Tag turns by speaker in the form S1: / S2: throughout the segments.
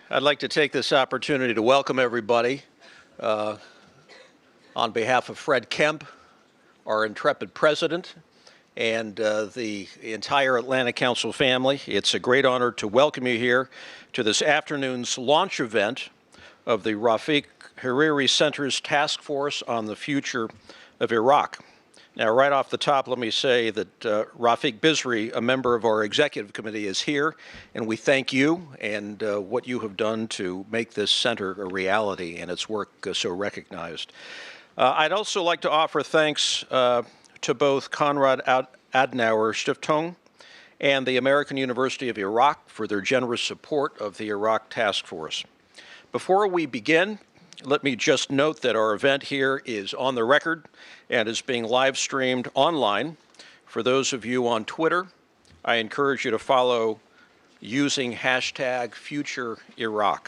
S1: I'd like to take this opportunity to welcome everybody on behalf of Fred Kemp, our intrepid president, and the entire Atlantic Council family. It's a great honor to welcome you here to this afternoon's launch event of the Rafiq Hariri Center's Task Force on the Future of Iraq. Now, right off the top, let me say that Rafiq Bisri, a member of our executive committee, is here, and we thank you and what you have done to make this center a reality and its work so recognized. I'd also like to offer thanks to both Konrad Adenauer Stiftung and the American University of Iraq for their generous support of the Iraq Task Force. Before we begin, let me just note that our event here is on the record and is being live streamed online. For those of you on Twitter, I encourage you to follow using hashtag #FutureIraq.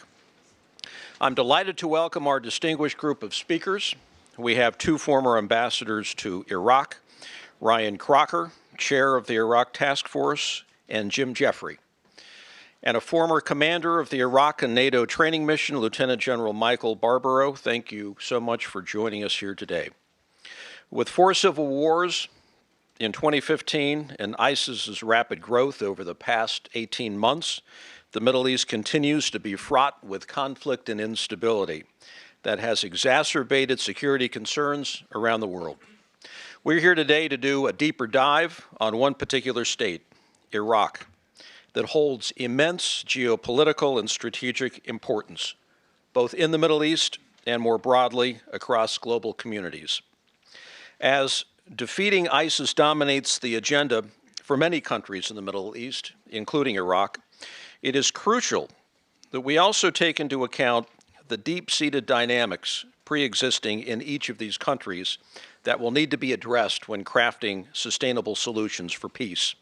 S1: I'm delighted to welcome our distinguished group of speakers. We have two former ambassadors to Iraq, Ryan Crocker, chair of the Iraq Task Force, and Jim Jeffrey, and a former commander of the Iraq and NATO training mission, Lieutenant General Michael Barbaro. Thank you so much for joining us here today. With 4 civil wars in 2015 and ISIS's rapid growth over the past 18 months, the Middle East continues to be fraught with conflict and instability that has exacerbated security concerns around the world. We're here today to do a deeper dive on one particular state, Iraq, that holds immense geopolitical and strategic importance, both in the Middle East and more broadly across global communities. As defeating ISIS dominates the agenda for many countries in the Middle East, including Iraq, it is crucial that we also take into account the deep-seated dynamics pre-existing in each of these countries that will need to be addressed when crafting sustainable solutions for peace.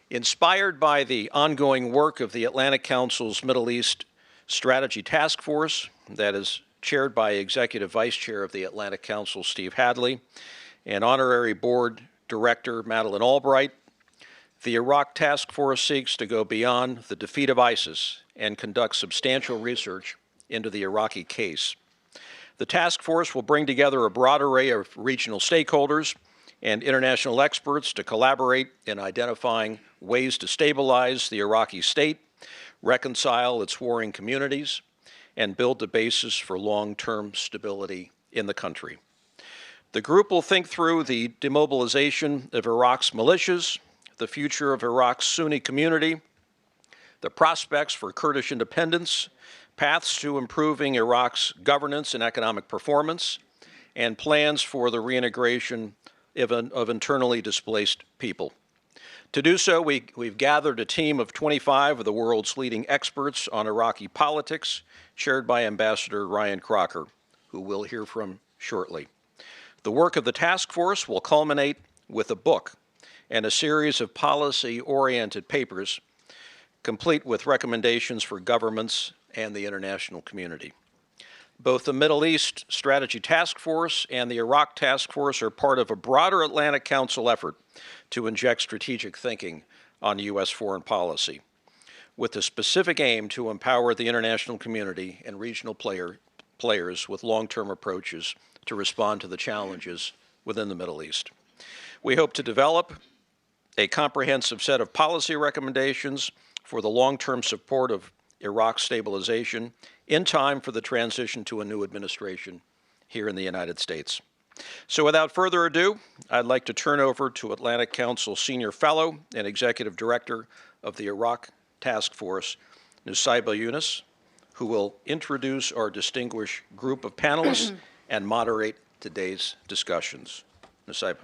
S1: Inspired by the ongoing work of the Atlantic Council's Middle East Strategy Task Force, that is chaired by Executive Vice Chair of the Atlantic Council, Steve Hadley, and Honorary Board Director, Madeleine Albright, the Iraq Task Force seeks to go beyond the defeat of ISIS and conduct substantial research into the Iraqi case. The task force will bring together a broad array of regional stakeholders and international experts to collaborate in identifying ways to stabilize the Iraqi state, reconcile its warring communities, and build the basis for long-term stability in the country. The group will think through the demobilization of Iraq's militias, the future of Iraq's Sunni community, the prospects for Kurdish independence, paths to improving Iraq's governance and economic performance, and plans for the reintegration of internally displaced people. To do so, we've gathered a team of 25 of the world's leading experts on Iraqi politics, chaired by Ambassador Ryan Crocker, who we'll hear from shortly. The work of the task force will culminate with a book and a series of policy-oriented papers, complete with recommendations for governments and the international community. Both the Middle East Strategy Task Force and the Iraq Task Force are part of a broader Atlantic Council effort to inject strategic thinking on U.S. foreign policy, with the specific aim to empower the international community and regional players with long-term approaches to respond to the challenges within the Middle East. We hope to develop a comprehensive set of policy recommendations for the long-term support of Iraq's stabilization in time for the transition to a new administration here in the United States. So without further ado, I'd like to turn over to Atlantic Council Senior Fellow and Executive Director of the Iraq Task Force, Nusaybah Yunus, who will introduce our distinguished group of panelists and moderate today's discussions. Nusaybah.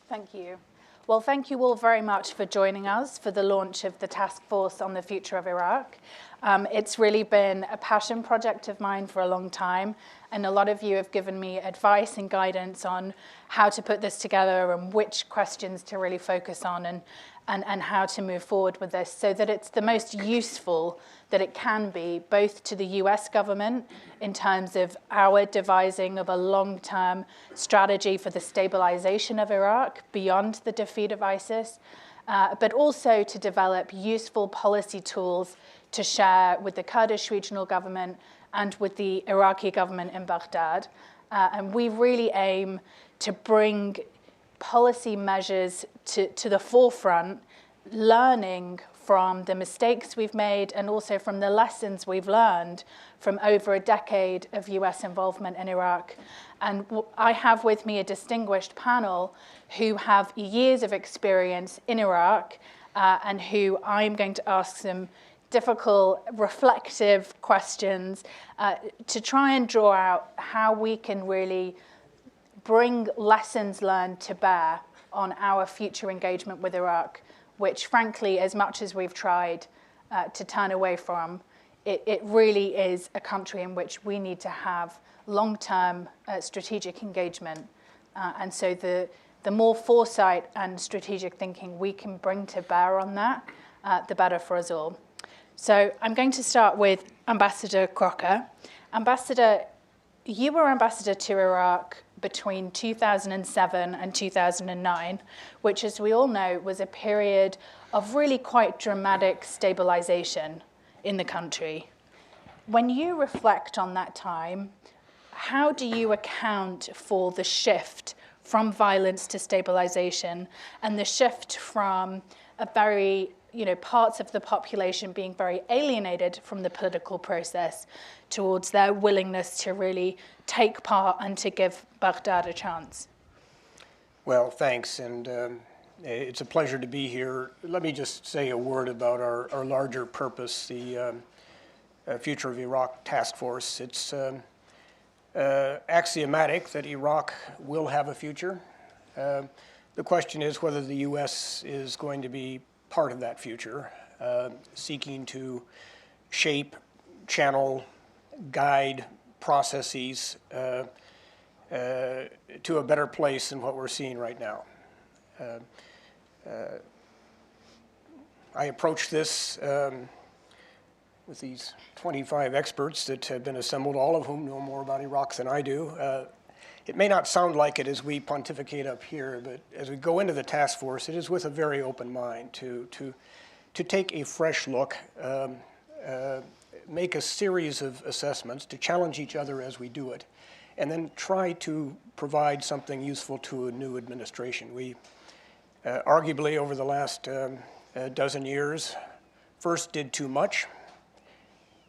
S2: Thank you. Well, thank you all very much for joining us for the launch of the Task Force on the Future of Iraq. It's really been a passion project of mine for a long time, and a lot of you have given me advice and guidance on how to put this together and which questions to really focus on and how to move forward with this so that it's the most useful that it can be, both to the US government in terms of our devising of a long-term strategy for the stabilization of Iraq beyond the defeat of ISIS, but also to develop useful policy tools to share with the Kurdish regional government and with the Iraqi government in Baghdad. And we really aim to bring policy measures to the forefront, learning from the mistakes we've made and also from the lessons we've learned from over a decade of US involvement in Iraq. And I have with me a distinguished panel who have years of experience in Iraq and who I'm going to ask some difficult, reflective questions to try and draw out how we can really bring lessons learned to bear on our future engagement with Iraq, which frankly, as much as we've tried to turn away from, it really is a country in which we need to have long-term strategic engagement. And so the more foresight and strategic thinking we can bring to bear on that, the better for us all. So I'm going to start with Ambassador Crocker. Ambassador, you were ambassador to Iraq between 2007 and 2009, which, as we all know, was a period of really quite dramatic stabilization in the country. When you reflect on that time, how do you account for the shift from violence to stabilization and the shift from a very, parts of the population being very alienated from the political process towards their willingness to really take part and to give Baghdad a chance?
S3: Well, thanks, and it's a pleasure to be here. Let me just say a word about our larger purpose, the Future of Iraq Task Force. It's axiomatic that Iraq will have a future. The question is whether the U.S. is going to be part of that future, seeking to shape, channel, guide processes to a better place than what we're seeing right now. I approach this with these 25 experts that have been assembled, all of whom know more about Iraq than I do. It may not sound like it as we pontificate up here, but as we go into the task force, it is with a very open mind to take a fresh look, make a series of assessments, to challenge each other as we do it, and then try to provide something useful to a new administration. We arguably over the last dozen years first did too much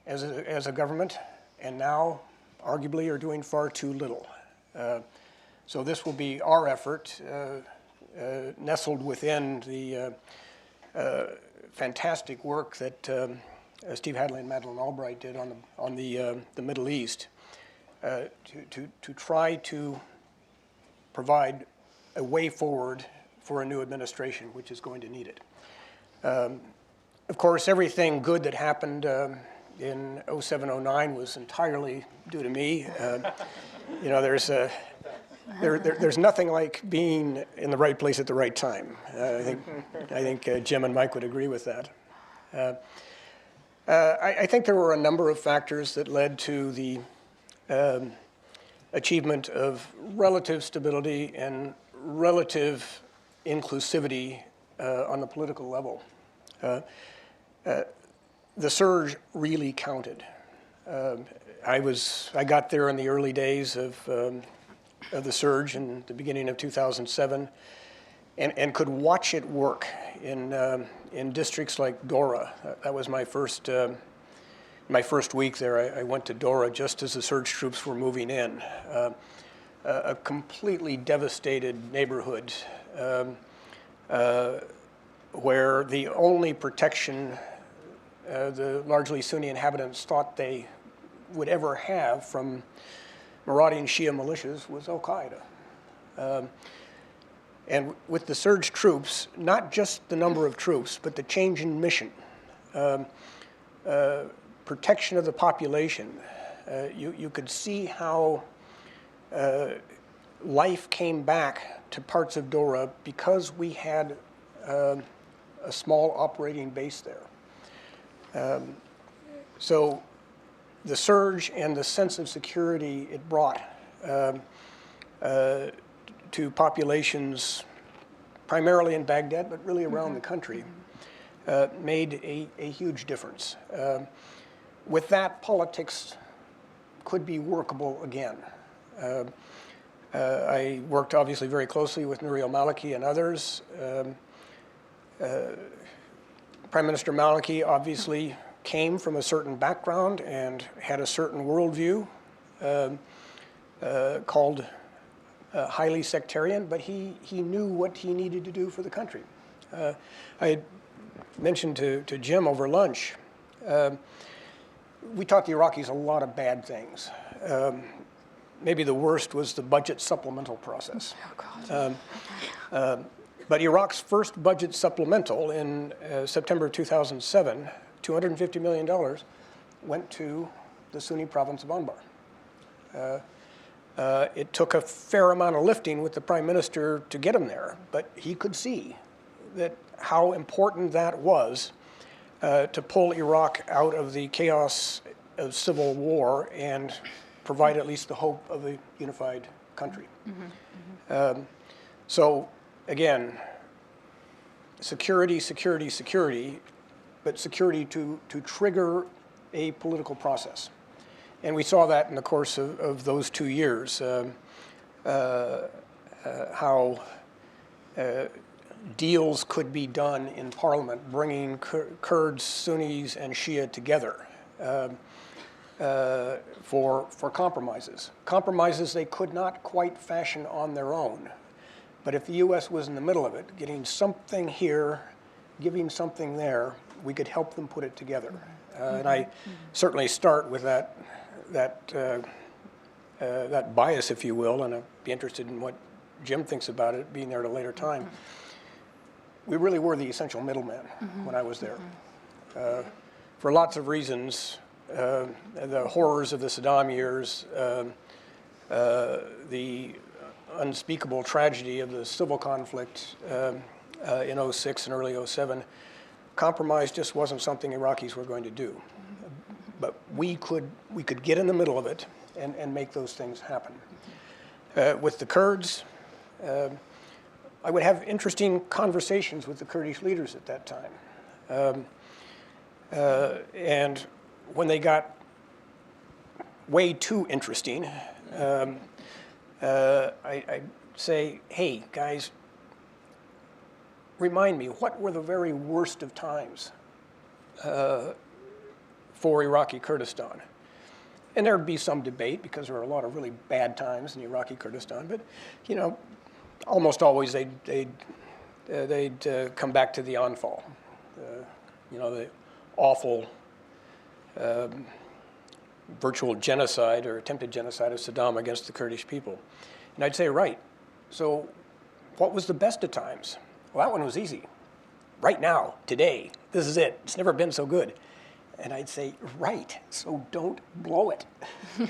S3: as a government, and now arguably are doing far too little. So this will be our effort, nestled within the fantastic work that Steve Hadley and Madeleine Albright did on the Middle East, to try to provide a way forward for a new administration, which is going to need it. Of course, everything good that happened in 07-09 was entirely due to me. There's nothing like being in the right place at the right time. I think Jim and Mike would agree with that. I think there were a number of factors that led to the achievement of relative stability and relative inclusivity on the political level. The surge really counted. I got there in the early days of the surge in the beginning of 2007, and could watch it work in districts like Dora. That was my first week there. I went to Dora just as the surge troops were moving in. A completely devastated neighborhood where the only protection the largely Sunni inhabitants thought they would ever have from marauding Shia militias was Al-Qaeda. And with the surge troops, not just the number of troops, but the change in mission, protection of the population, you could see how life came back to parts of Dora because we had a small operating base there. So the surge and the sense of security it brought to populations primarily in Baghdad, but really around the country, made a huge difference. With that, politics could be workable again. I worked obviously very closely with Nouri al-Maliki and others. Prime Minister Maliki obviously came from a certain background and had a certain worldview called highly sectarian, but he knew what he needed to do for the country. I had mentioned to Jim over lunch, we taught the Iraqis a lot of bad things. Maybe the worst was the budget supplemental process.
S2: Oh, God.
S3: But Iraq's first budget supplemental in September 2007, $250 million, went to the Sunni province of Anbar. It took a fair amount of lifting with the prime minister to get him there, but he could see that how important that was to pull Iraq out of the chaos of civil war and provide at least the hope of a unified country. So again, security, security, security, but security to trigger a political process. And we saw that in the course of those 2 years, how deals could be done in Parliament, bringing Kurds, Sunnis, and Shia together for compromises. Compromises they could not quite fashion on their own. But if the U.S. was in the middle of it, getting something here, giving something there, we could help them put it together. And I certainly start with that bias, if you will, and I'd be interested in what Jim thinks about it, being there at a later time. We really were the essential middleman when I was there. For lots of reasons, the horrors of the Saddam years, the unspeakable tragedy of the civil conflict in 06 and early 07, compromise just wasn't something Iraqis were going to do. But we could get in the middle of it and make those things happen. With the Kurds, I would have interesting conversations with the Kurdish leaders at that time. And when they got way too interesting, I'd say, hey, guys, remind me, what were the very worst of times for Iraqi Kurdistan? And there'd be some debate because there were a lot of really bad times in Iraqi Kurdistan, but, you know, almost always they'd come back to the Anfal, you know, the awful virtual genocide or attempted genocide of Saddam against the Kurdish people. And I'd say, right, so what was the best of times? Well, that one was easy. Right now, today, this is it. It's never been so good. And I'd say, right, so don't blow it. You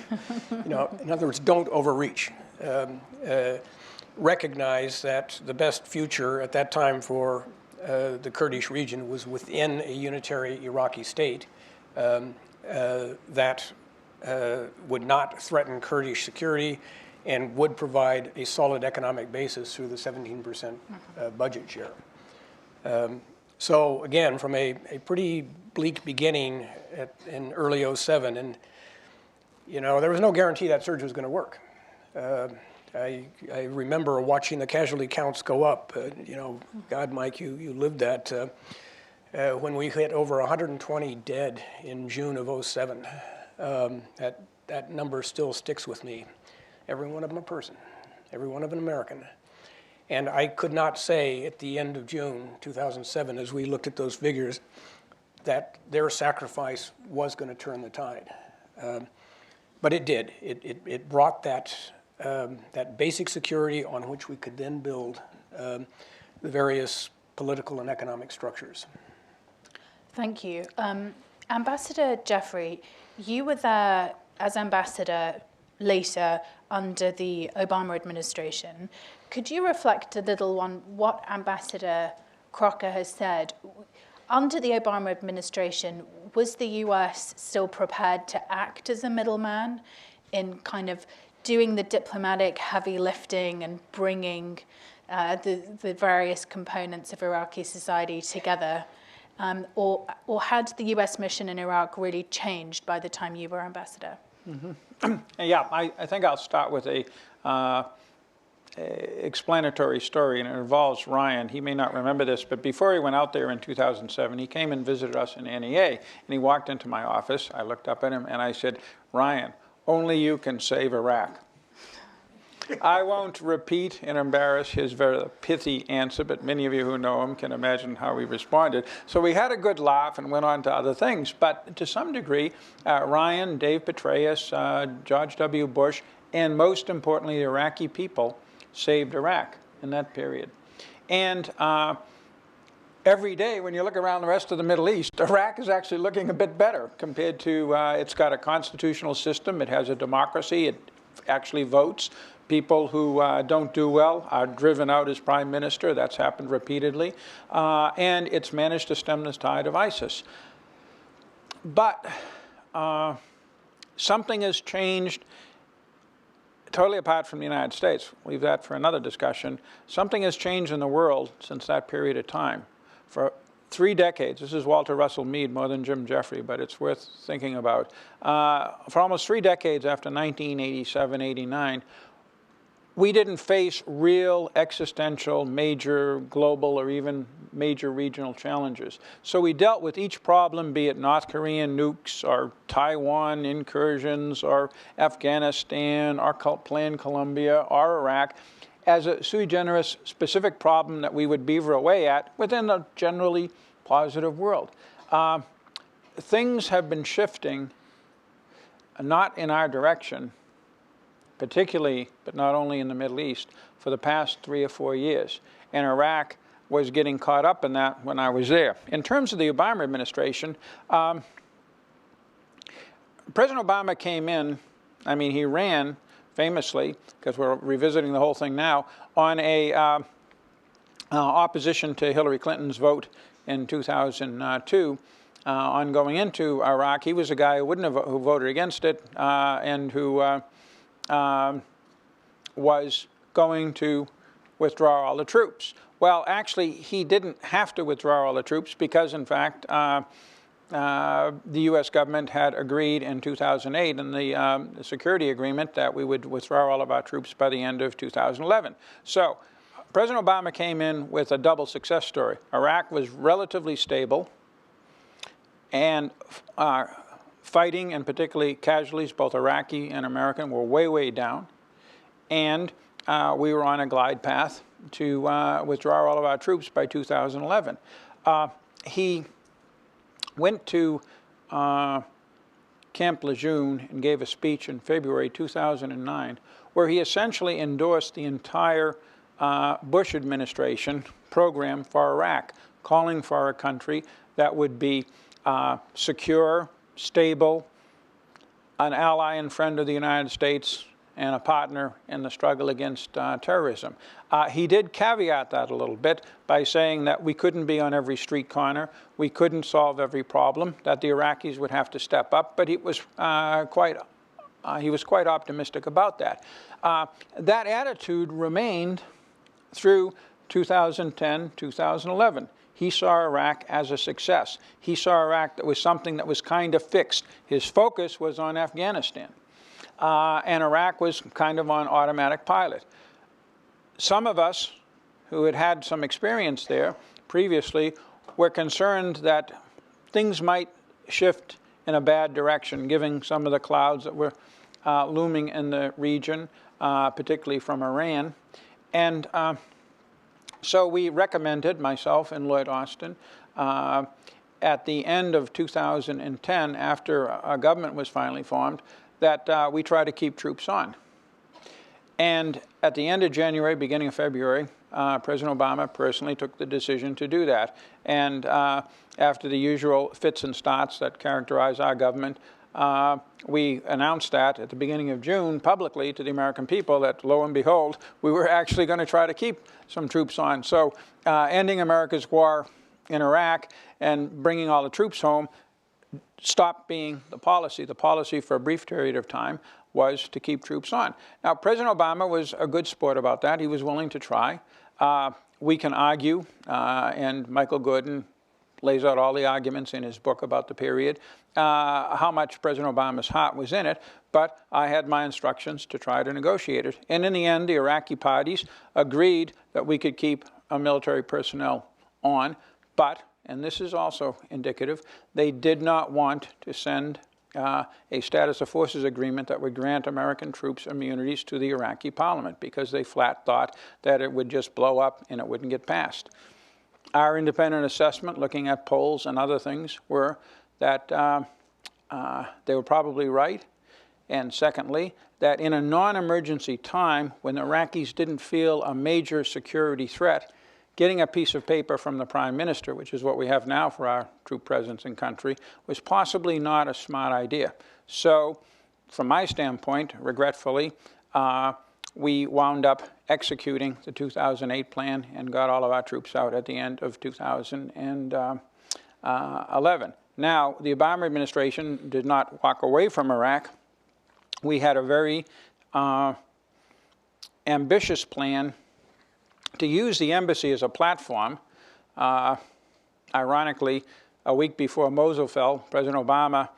S3: know, in other words, don't overreach. Recognize that the best future at that time for the Kurdish region was within a unitary Iraqi state that would not threaten Kurdish security and would provide a solid economic basis through the 17% budget share. So again, from a pretty bleak beginning in early 07, and you know, there was no guarantee that surge was going to work. I remember watching the casualty counts go up. You know, God, Mike, you lived that. When we hit over 120 dead in June of 07, that number still sticks with me. Every one of them a person, every one of them an American. And I could not say at the end of June 2007, as we looked at those figures, that their sacrifice was going to turn the tide. But it did. It brought that basic security on which we could then build the various political and economic structures.
S2: Thank you. Ambassador Jeffrey, you were there as ambassador later under the Obama administration. Could you reflect a little on what Ambassador Crocker has said? Under the Obama administration, was the US still prepared to act as a middleman in kind of doing the diplomatic heavy lifting and bringing the various components of Iraqi society together? Or had the US mission in Iraq really changed by the time you were ambassador?
S4: Yeah, I think I'll start with a explanatory story, and it involves Ryan. He may not remember this, but before he went out there in 2007, he came and visited us in NEA, and he walked into my office. I looked up at him and I said, "Ryan, only you can save Iraq." I won't repeat and embarrass his very pithy answer, but many of you who know him can imagine how he responded. So we had a good laugh and went on to other things. But to some degree, Ryan, Dave Petraeus, George W. Bush, and most importantly, the Iraqi people saved Iraq in that period. And every day when you look around the rest of the Middle East, Iraq is actually looking a bit better compared to, it's got a constitutional system, it has a democracy, it actually votes. People who don't do well are driven out as prime minister. That's happened repeatedly. And it's managed to stem the tide of ISIS. But something has changed totally apart from the United States. Leave that for another discussion. Something has changed in the world since that period of time. For 3 decades, this is Walter Russell Mead more than Jim Jeffrey, but it's worth thinking about. For almost 3 decades after 1987, 89, we didn't face real existential, major global, or even major regional challenges. So we dealt with each problem, be it North Korean nukes, or Taiwan incursions, or Afghanistan, or Plan Colombia, or Iraq, as a sui generis specific problem that we would beaver away at within a generally positive world. Things have been shifting, not in our direction, particularly, but not only in the Middle East, for the past 3 or 4 years. And Iraq was getting caught up in that when I was there. In terms of the Obama administration, President Obama came in, I mean, he ran famously, because we're revisiting the whole thing now, on a opposition to Hillary Clinton's vote in 2002 on going into Iraq. He was a guy who voted against it and who was going to withdraw all the troops. Well, actually, he didn't have to withdraw all the troops because, in fact, the U.S. government had agreed in 2008 in the security agreement that we would withdraw all of our troops by the end of 2011. So President Obama came in with a double success story. Iraq was relatively stable, and fighting, and particularly casualties, both Iraqi and American, were way, way down. And we were on a glide path to withdraw all of our troops by 2011. He went to Camp Lejeune and gave a speech in February 2009, where he essentially endorsed the entire Bush administration program for Iraq, calling for a country that would be secure, stable, an ally and friend of the United States, and a partner in the struggle against terrorism. He did caveat that a little bit by saying that we couldn't be on every street corner, we couldn't solve every problem, that the Iraqis would have to step up, but he was quite optimistic about that. That attitude remained through 2010, 2011. He saw Iraq as a success. He saw Iraq that was something that was kind of fixed. His focus was on Afghanistan. And Iraq was kind of on automatic pilot. Some of us who had had some experience there previously were concerned that things might shift in a bad direction, given some of the clouds that were looming in the region, particularly from Iran. And so we recommended, myself and Lloyd Austin, at the end of 2010, after a government was finally formed, that we try to keep troops on. And at the end of January, beginning of February, President Obama personally took the decision to do that. And after the usual fits and starts that characterize our government, we announced that at the beginning of June publicly to the American people that, lo and behold, we were actually going to try to keep some troops on. So ending America's war in Iraq and bringing all the troops home stopped being the policy. The policy for a brief period of time was to keep troops on. Now, President Obama was a good sport about that. He was willing to try. We can argue, and Michael Gordon lays out all the arguments in his book about the period, how much President Obama's heart was in it, but I had my instructions to try to negotiate it. And in the end, the Iraqi parties agreed that we could keep our military personnel on, but, and this is also indicative, they did not want to send a status of forces agreement that would grant American troops immunities to the Iraqi parliament, because they flat thought that it would just blow up and it wouldn't get passed. Our independent assessment, looking at polls and other things, were that they were probably right. And secondly, that in a non-emergency time, when the Iraqis didn't feel a major security threat, getting a piece of paper from the Prime Minister, which is what we have now for our troop presence in country, was possibly not a smart idea. So, from my standpoint, regretfully, we wound up executing the 2008 plan and got all of our troops out at the end of 2011. Now, the Obama administration did not walk away from Iraq. We had a very ambitious plan to use the embassy as a platform. Ironically, a week before Mosul fell, President Obama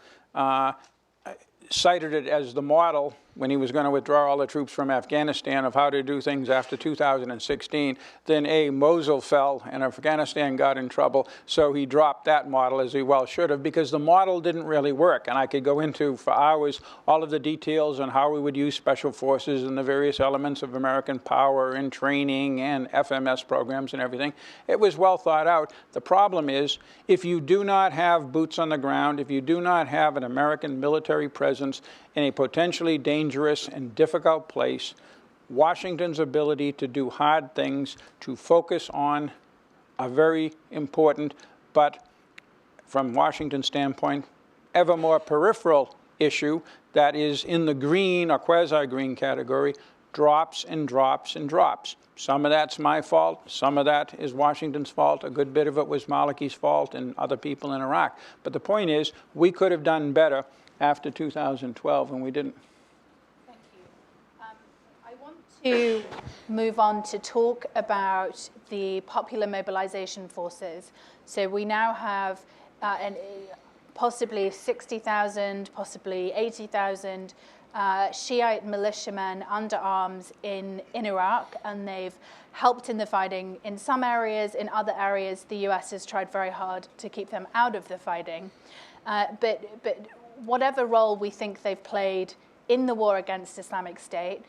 S4: cited it as the model when he was going to withdraw all the troops from Afghanistan of how to do things after 2016. Then Mosul fell and Afghanistan got in trouble, so he dropped that model, as he well should have, because the model didn't really work. And I could go into for hours all of the details on how we would use special forces and the various elements of American power and training and FMS programs and everything. It was well thought out. The problem is, if you do not have boots on the ground, if you do not have an American military presence in a potentially dangerous and difficult place, Washington's ability to do hard things, to focus on a very important, but from Washington's standpoint, ever more peripheral issue that is in the green or quasi-green category, drops and drops and drops. Some of that's my fault. Some of that is Washington's fault. A good bit of it was Maliki's fault and other people in Iraq. But the point is, we could have done better after 2012, and we didn't.
S2: Thank you. I want to move on to talk about the popular mobilization forces. So we now have possibly 60,000, possibly 80,000 Shiite militiamen under arms in Iraq, and they've helped in the fighting in some areas. In other areas, the US has tried very hard to keep them out of the fighting. But whatever role we think they've played in the war against Islamic State,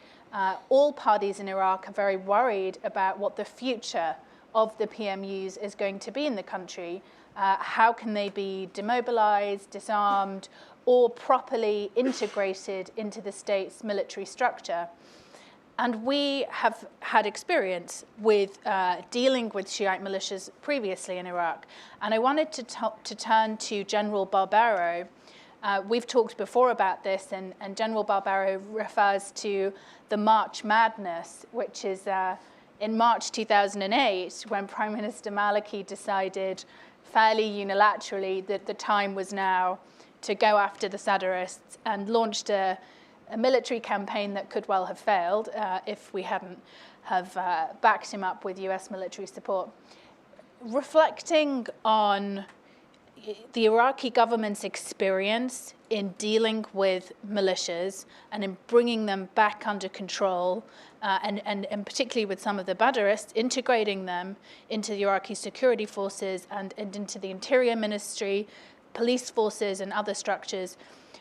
S2: all parties in Iraq are very worried about what the future of the PMUs is going to be in the country. How can they be demobilized, disarmed, or properly integrated into the state's military structure? And we have had experience with dealing with Shiite militias previously in Iraq. And I wanted to turn to General Barbero. We've talked before about this, and General Barbero refers to the March Madness, which is in March 2008, when Prime Minister Maliki decided fairly unilaterally that the time was now to go after the Sadrists, and launched a military campaign that could well have failed if we hadn't have backed him up with US military support. Reflecting on the Iraqi government's experience in dealing with militias and in bringing them back under control, and particularly with some of the Badrists, integrating them into the Iraqi security forces and into the Interior Ministry, police forces and other structures.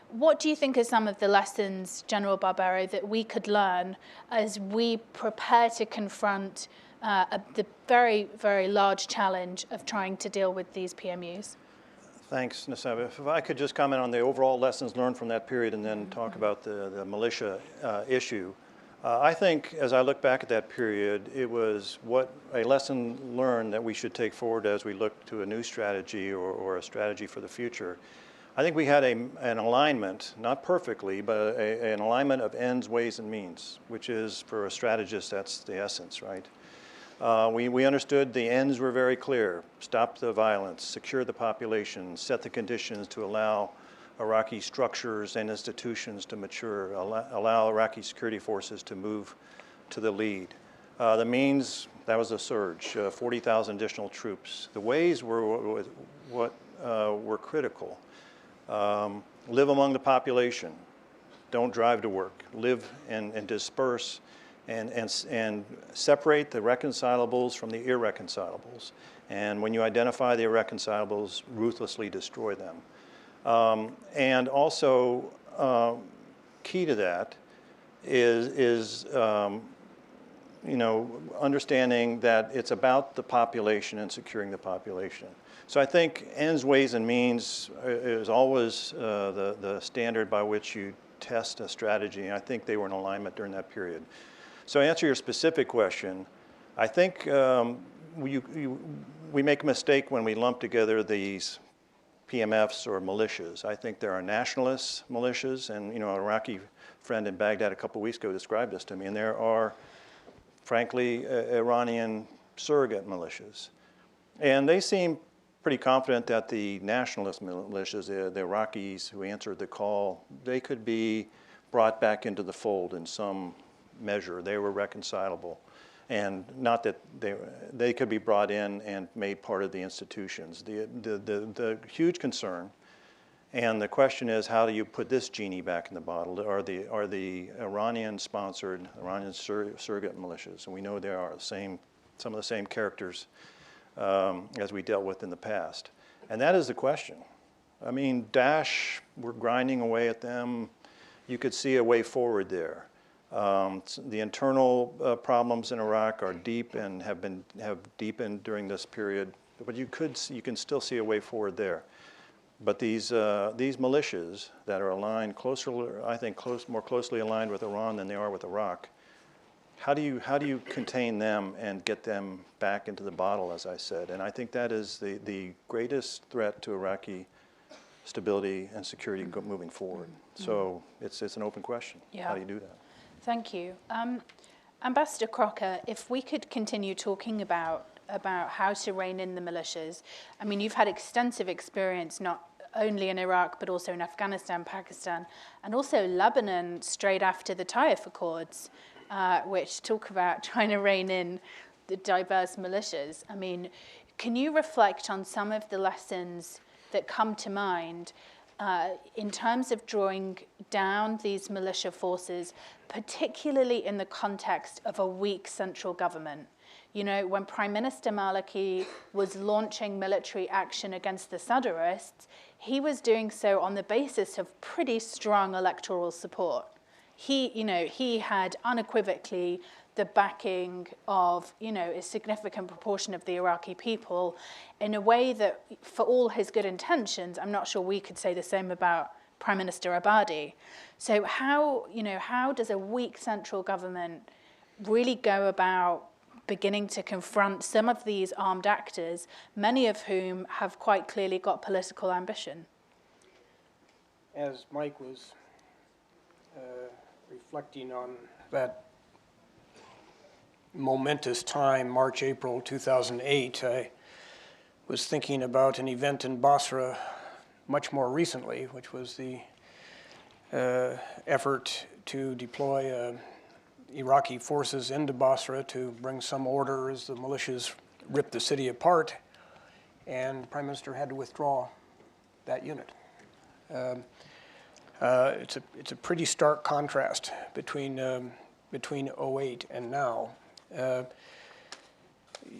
S2: What do you think are some of the lessons, General Barbero, that we could learn as we prepare to confront the very, very large challenge of trying to deal with these PMUs?
S5: Thanks, Nisaba. If I could just comment on the overall lessons learned from that period and then talk about the militia issue. I think as I look back at that period, it was a lesson learned that we should take forward as we look to a new strategy or a strategy for the future. I think we had an alignment, not perfectly, but an alignment of ends, ways, and means, which is, for a strategist, that's the essence, right? We understood the ends were very clear. Stop the violence, secure the population, set the conditions to allow Iraqi structures and institutions to mature, allow Iraqi security forces to move to the lead. The means, that was a surge, 40,000 additional troops. The ways were what were critical. Live among the population. Don't drive to work. Live and disperse and separate the reconcilables from the irreconcilables. And when you identify the irreconcilables, ruthlessly destroy them. And also, key to that is understanding that it's about the population and securing the population. So I think ends, ways, and means is always the standard by which you test a strategy, and I think they were in alignment during that period. So to answer your specific question, I think we make a mistake when we lump together these PMFs or militias. I think there are nationalist militias, and an Iraqi friend in Baghdad a couple of weeks ago described this to me, and there are, frankly, Iranian surrogate militias. And they seem pretty confident that the nationalist militias, the Iraqis who answered the call, they could be brought back into the fold in some measure. They were reconcilable. And not that they could be brought in and made part of the institutions. The huge concern, and the question is, how do you put this genie back in the bottle? Are the Iranian-sponsored, Iranian surrogate militias? And we know there are some of the same characters as we dealt with in the past. And that is the question. I mean, Daesh, we're grinding away at them. You could see a way forward there. The internal problems in Iraq are deep and have deepened during this period, but you can still see a way forward there. But these militias that are aligned closer, I think, more closely aligned with Iran than they are with Iraq. How do you contain them and get them back into the bottle, as I said? And I think that is the greatest threat to Iraqi stability and security moving forward. So it's an open question.
S2: Yeah.
S5: How do you do that?
S2: Thank you. Ambassador Crocker, if we could continue talking about how to rein in the militias. I mean, you've had extensive experience not only in Iraq, but also in Afghanistan, Pakistan, and also Lebanon straight after the Taif Accords, which talk about trying to rein in the diverse militias. I mean, can you reflect on some of the lessons that come to mind in terms of drawing down these militia forces, particularly in the context of a weak central government? When Prime Minister Maliki was launching military action against the Sadrists, he was doing so on the basis of pretty strong electoral support. He had unequivocally the backing of, a significant proportion of the Iraqi people in a way that, for all his good intentions, I'm not sure we could say the same about Prime Minister Abadi. So how does a weak central government really go about beginning to confront some of these armed actors, many of whom have quite clearly got political ambition?
S3: As Mike was reflecting on that momentous time, March, April 2008, I was thinking about an event in Basra much more recently, which was the effort to deploy Iraqi forces into Basra to bring some order as the militias ripped the city apart, and the Prime Minister had to withdraw that unit. It's a pretty stark contrast between 2008 and now.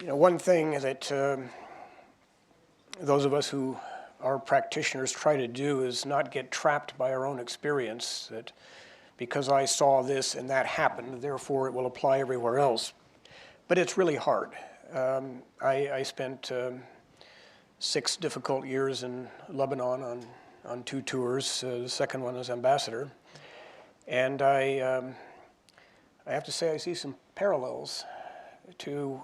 S3: One thing that those of us who are practitioners try to do is not get trapped by our own experience, that because I saw this and that happened, therefore it will apply everywhere else. But it's really hard. I spent 6 difficult years in Lebanon on 2 tours, the second one as ambassador. And I have to say I see some parallels to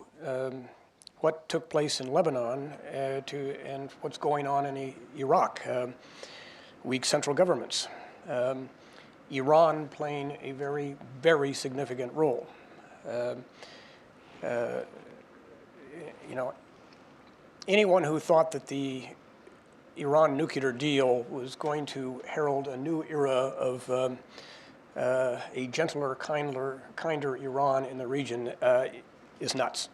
S3: what took place in Lebanon and what's going on in Iraq. Weak central governments. Iran playing a very, very significant role. Anyone who thought that the Iran nuclear deal was going to herald a new era of a gentler, kinder Iran in the region is nuts.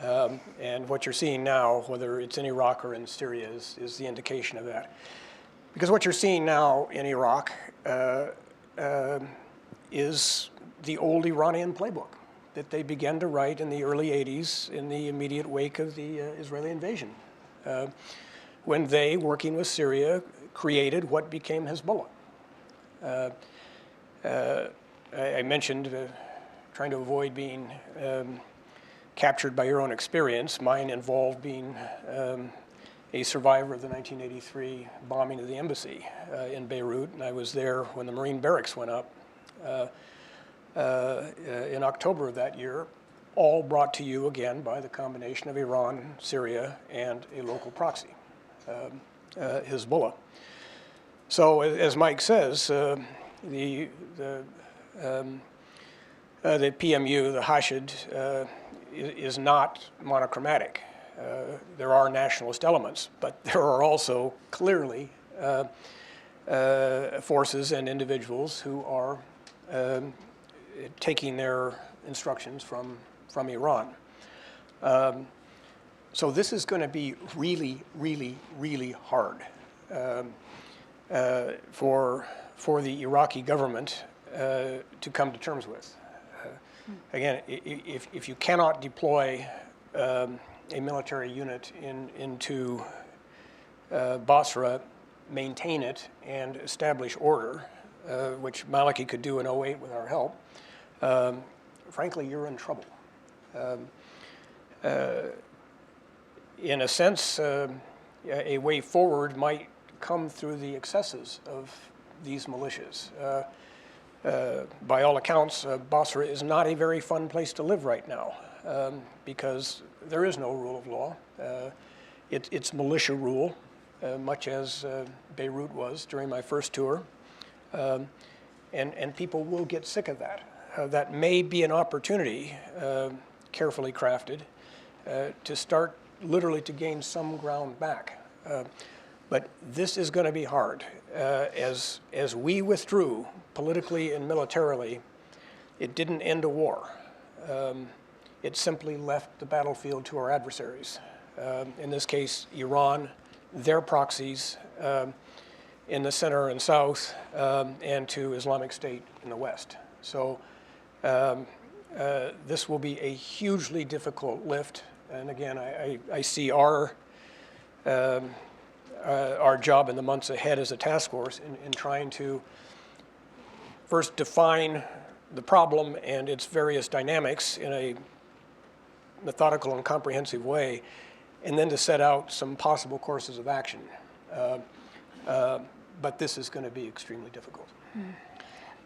S3: And what you're seeing now, whether it's in Iraq or in Syria, is the indication of that. Because what you're seeing now in Iraq is the old Iranian playbook that they began to write in the early 80s in the immediate wake of the Israeli invasion, when they, working with Syria, created what became Hezbollah. I mentioned trying to avoid being captured by your own experience. Mine involved being a survivor of the 1983 bombing of the embassy in Beirut, and I was there when the Marine barracks went up in October of that year, all brought to you again by the combination of Iran, Syria, and a local proxy, Hezbollah. So, as Mike says, the PMU, the Hashid, is not monochromatic. There are nationalist elements, but there are also clearly forces and individuals who are taking their instructions from Iran. So this is going to be really, really, really hard for the Iraqi government to come to terms with. Again, if you cannot deploy a military unit into Basra, maintain it, and establish order, which Maliki could do in 2008 with our help, frankly, you're in trouble. In a sense, a way forward might come through the excesses of these militias. By all accounts, Basra is not a very fun place to live right now because there is no rule of law. It's militia rule, much as Beirut was during my first tour. And people will get sick of that. That may be an opportunity, carefully crafted, to start literally to gain some ground back. But this is going to be hard. As we withdrew politically and militarily, it didn't end a war. It simply left the battlefield to our adversaries. In this case, Iran, their proxies in the center and south, and to Islamic State in the west. So this will be a hugely difficult lift. And again, I see our job in the months ahead as a task force in trying to first define the problem and its various dynamics in a methodical and comprehensive way, and then to set out some possible courses of action. But this is going to be extremely difficult.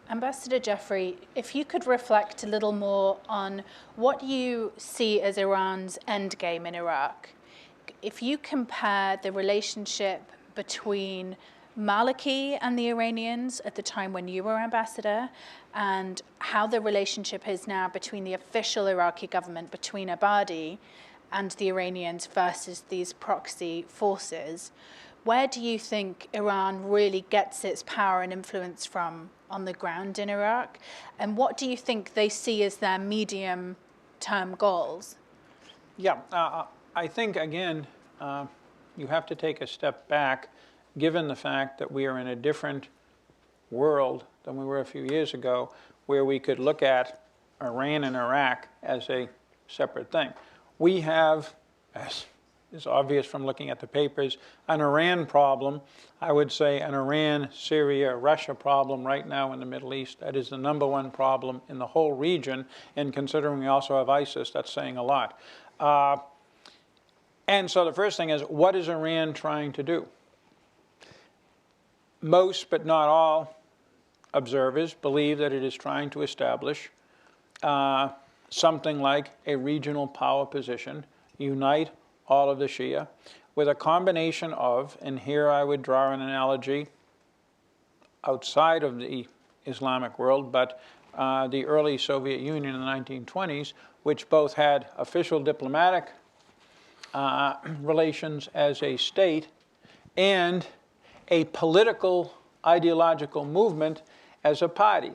S2: Ambassador Jeffrey, if you could reflect a little more on what you see as Iran's endgame in Iraq. If you compare the relationship between Maliki and the Iranians at the time when you were ambassador, and how the relationship is now between the official Iraqi government, between Abadi and the Iranians versus these proxy forces, where do you think Iran really gets its power and influence from on the ground in Iraq? And what do you think they see as their medium-term goals?
S4: Yeah, I think, again, you have to take a step back, given the fact that we are in a different world than we were a few years ago, where we could look at Iran and Iraq as a separate thing. We have, as is obvious from looking at the papers, an Iran problem. I would say an Iran, Syria, Russia problem right now in the Middle East. That is the #1 problem in the whole region. And considering we also have ISIS, that's saying a lot. And so the first thing is, what is Iran trying to do? Most, but not all, observers believe that it is trying to establish something like a regional power position, unite all of the Shia, with a combination of, and here I would draw an analogy outside of the Islamic world, but the early Soviet Union in the 1920s, which both had official diplomatic relations as a state and a political ideological movement as a party.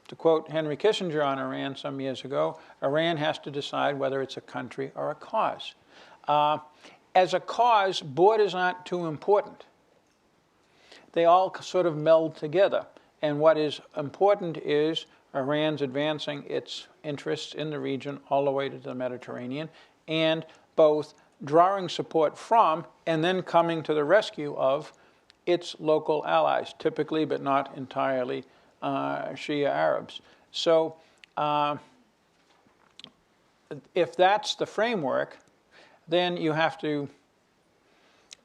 S4: To quote Henry Kissinger on Iran some years ago, Iran has to decide whether it's a country or a cause. As a cause, borders aren't too important. They all sort of meld together. And what is important is Iran's advancing its interests in the region all the way to the Mediterranean, and both drawing support from and then coming to the rescue of its local allies, typically but not entirely Shia Arabs. So if that's the framework, then you have to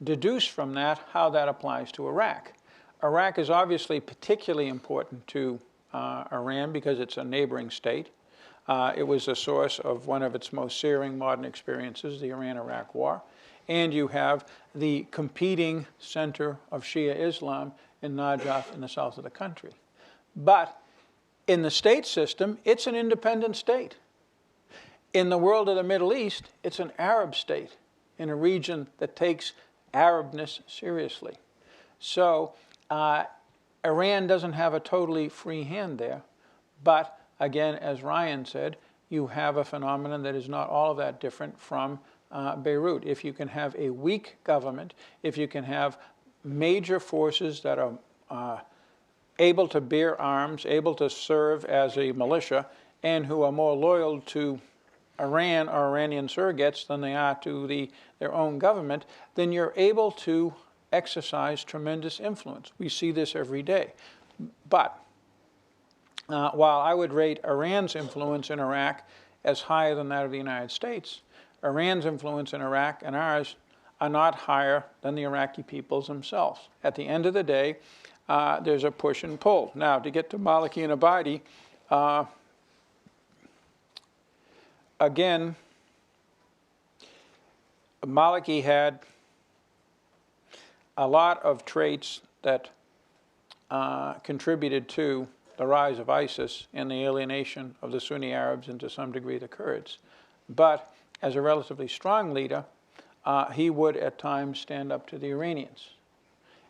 S4: deduce from that how that applies to Iraq. Iraq is obviously particularly important to Iran because it's a neighboring state. It was the source of one of its most searing modern experiences, the Iran-Iraq War. And you have the competing center of Shia Islam in Najaf in the south of the country. But in the state system, it's an independent state. In the world of the Middle East, it's an Arab state in a region that takes Arabness seriously. So Iran doesn't have a totally free hand there. But again, as Ryan said, you have a phenomenon that is not all of that different from Beirut. If you can have a weak government, if you can have major forces that are able to bear arms, able to serve as a militia, and who are more loyal to Iran or Iranian surrogates than they are to their own government, then you're able to exercise tremendous influence. We see this every day. But while I would rate Iran's influence in Iraq as higher than that of the United States, Iran's influence in Iraq and ours are not higher than the Iraqi peoples themselves. At the end of the day, there's a push and pull. Now, to get to Maliki and Abadi, again, Maliki had a lot of traits that contributed to the rise of ISIS and the alienation of the Sunni Arabs and to some degree the Kurds. But as a relatively strong leader, he would at times stand up to the Iranians.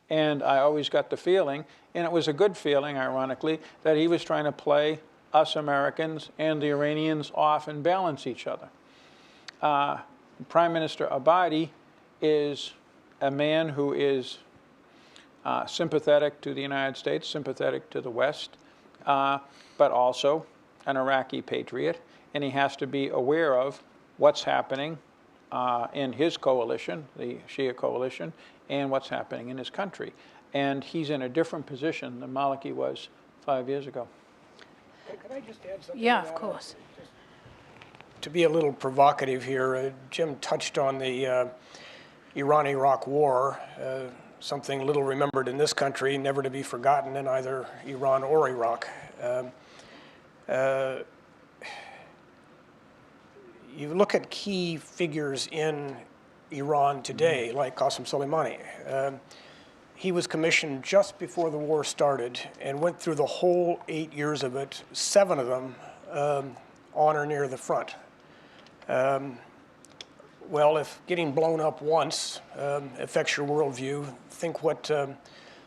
S4: And I always got the feeling, and it was a good feeling, ironically, that he was trying to play us Americans and the Iranians off and balance each other. Prime Minister Abadi is a man who is sympathetic to the United States, sympathetic to the West, but also an Iraqi patriot, and he has to be aware of what's happening in his coalition, the Shia coalition, and what's happening in his country. And he's in a different position than Maliki was 5 years ago.
S3: Could I just add something?
S2: Yeah, of course.
S3: To be a little provocative here, Jim touched on the Iran-Iraq War, something little remembered in this country, never to be forgotten in either Iran or Iraq. You look at key figures in Iran today, like Qasem Soleimani. He was commissioned just before the war started and went through the whole 8 years of it, 7 of them on or near the front. Well, if getting blown up once affects your worldview, think what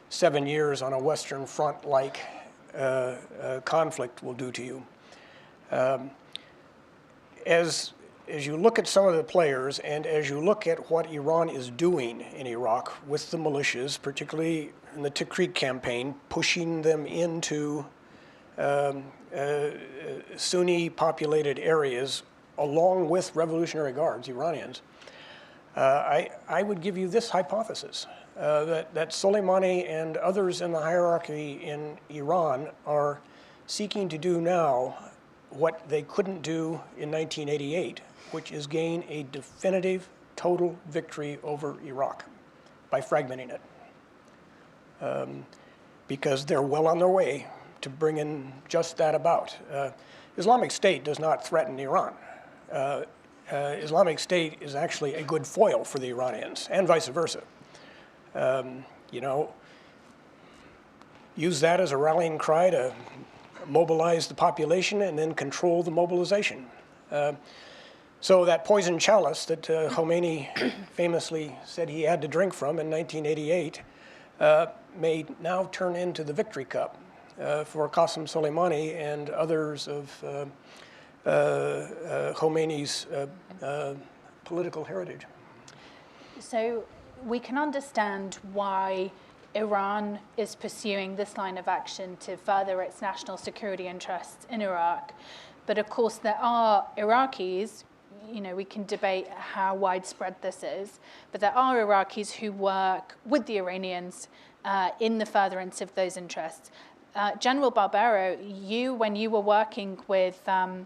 S3: 7 years on a Western Front-like conflict will do to you. As you look at some of the players and as you look at what Iran is doing in Iraq with the militias, particularly in the Tikrit campaign, pushing them into Sunni-populated areas along with Revolutionary Guards, Iranians, I would give you this hypothesis, that Soleimani and others in the hierarchy in Iran are seeking to do now what they couldn't do in 1988, which is gain a definitive, total victory over Iraq by fragmenting it. Because they're well on their way to bringing just that about. Islamic State does not threaten Iran. Islamic State is actually a good foil for the Iranians, and vice versa. You know, use that as a rallying cry to mobilize the population and then control the mobilization. So that poison chalice that Khomeini famously said he had to drink from in 1988 may now turn into the victory cup. for Qasem Soleimani and others of Khomeini's political heritage.
S2: So we can understand why Iran is pursuing this line of action to further its national security interests in Iraq. But of course, there are Iraqis, you know, we can debate how widespread this is, but there are Iraqis who work with the Iranians in the furtherance of those interests. General Barbero, when you were working with General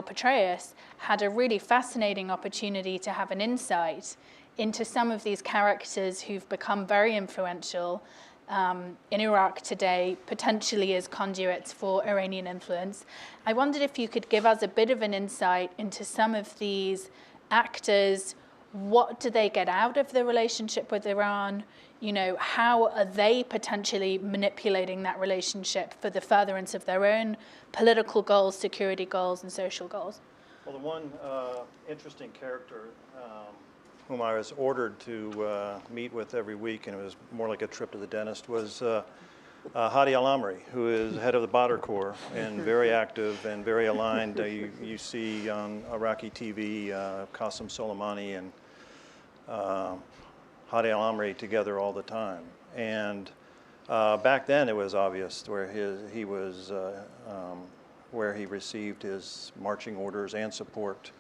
S2: Petraeus, had a really fascinating opportunity to have an insight into some of these characters who've become very influential in Iraq today, potentially as conduits for Iranian influence. I wondered if you could give us a bit of an insight into some of these actors. What do they get out of the relationship with Iran? You know, how are they potentially manipulating that relationship for the furtherance of their own political goals, security goals, and social goals?
S5: Well, the one interesting character whom I was ordered to meet with every week, and it was more like a trip to the dentist, was Hadi Al-Amri, who is head of the Badr Corps and very active and very aligned. You see on Iraqi TV Qasem Soleimani and Hadi Al-Amri together all the time. And back then it was obvious where where he received his marching orders and support.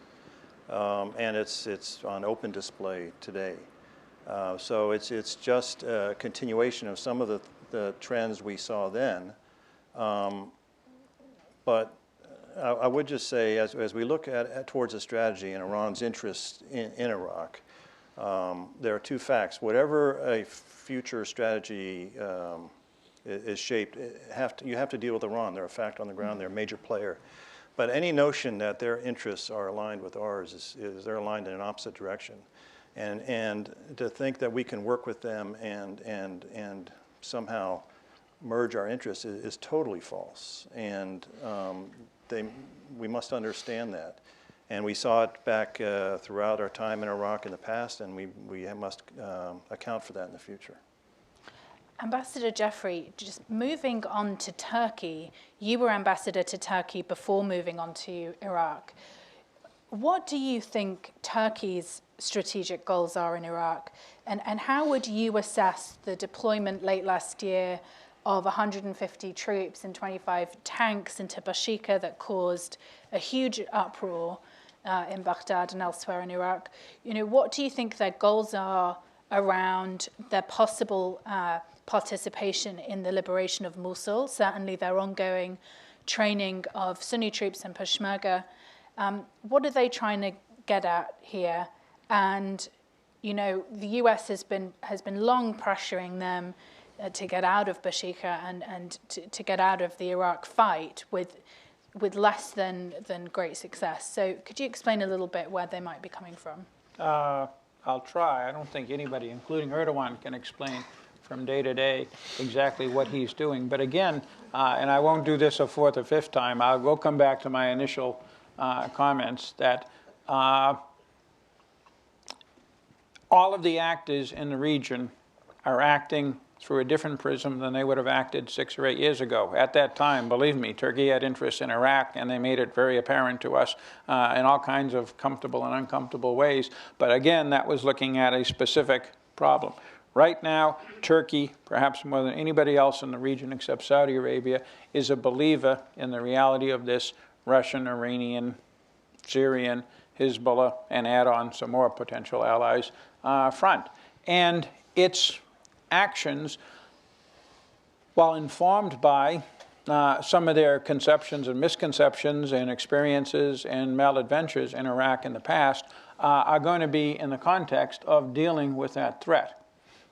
S5: And it's on open display today. So it's just a continuation of some of the trends we saw then. But I would just say, as we look towards a strategy and Iran's interest in Iraq, there are two facts. Whatever a future strategy is shaped, you have to deal with Iran. They're a fact on the ground. They're a major player. But any notion that their interests are aligned with ours is they're aligned in an opposite direction. And to think that we can work with them and somehow merge our interests is totally false. And we must understand that. And we saw it back throughout our time in Iraq in the past, and we must account for that in the future.
S2: Ambassador Jeffrey, just moving on to Turkey, you were ambassador to Turkey before moving on to Iraq. What do you think Turkey's strategic goals are in Iraq? And how would you assess the deployment late last year of 150 troops and 25 tanks into Bashika that caused a huge uproar in Baghdad and elsewhere in Iraq? You know, what do you think their goals are around their possible participation in the liberation of Mosul, certainly their ongoing training of Sunni troops and Peshmerga? What are they trying to get at here? And, you know, the US has been long pressuring them to get out of Bashika and to get out of the Iraq fight with less than great success. So could you explain a little bit where they might be coming from?
S4: I'll try. I don't think anybody, including Erdogan, can explain from day to day exactly what he's doing. But again, and I won't do this a fourth or fifth time, I will come back to my initial comments that all of the actors in the region are acting through a different prism than they would have acted 6 or 8 years ago. At that time, believe me, Turkey had interests in Iraq, and they made it very apparent to us in all kinds of comfortable and uncomfortable ways. But again, that was looking at a specific problem. Right now, Turkey, perhaps more than anybody else in the region except Saudi Arabia, is a believer in the reality of this Russian, Iranian, Syrian, Hezbollah, and add on some more potential allies front. And its actions, while informed by some of their conceptions and misconceptions and experiences and maladventures in Iraq in the past, are going to be in the context of dealing with that threat.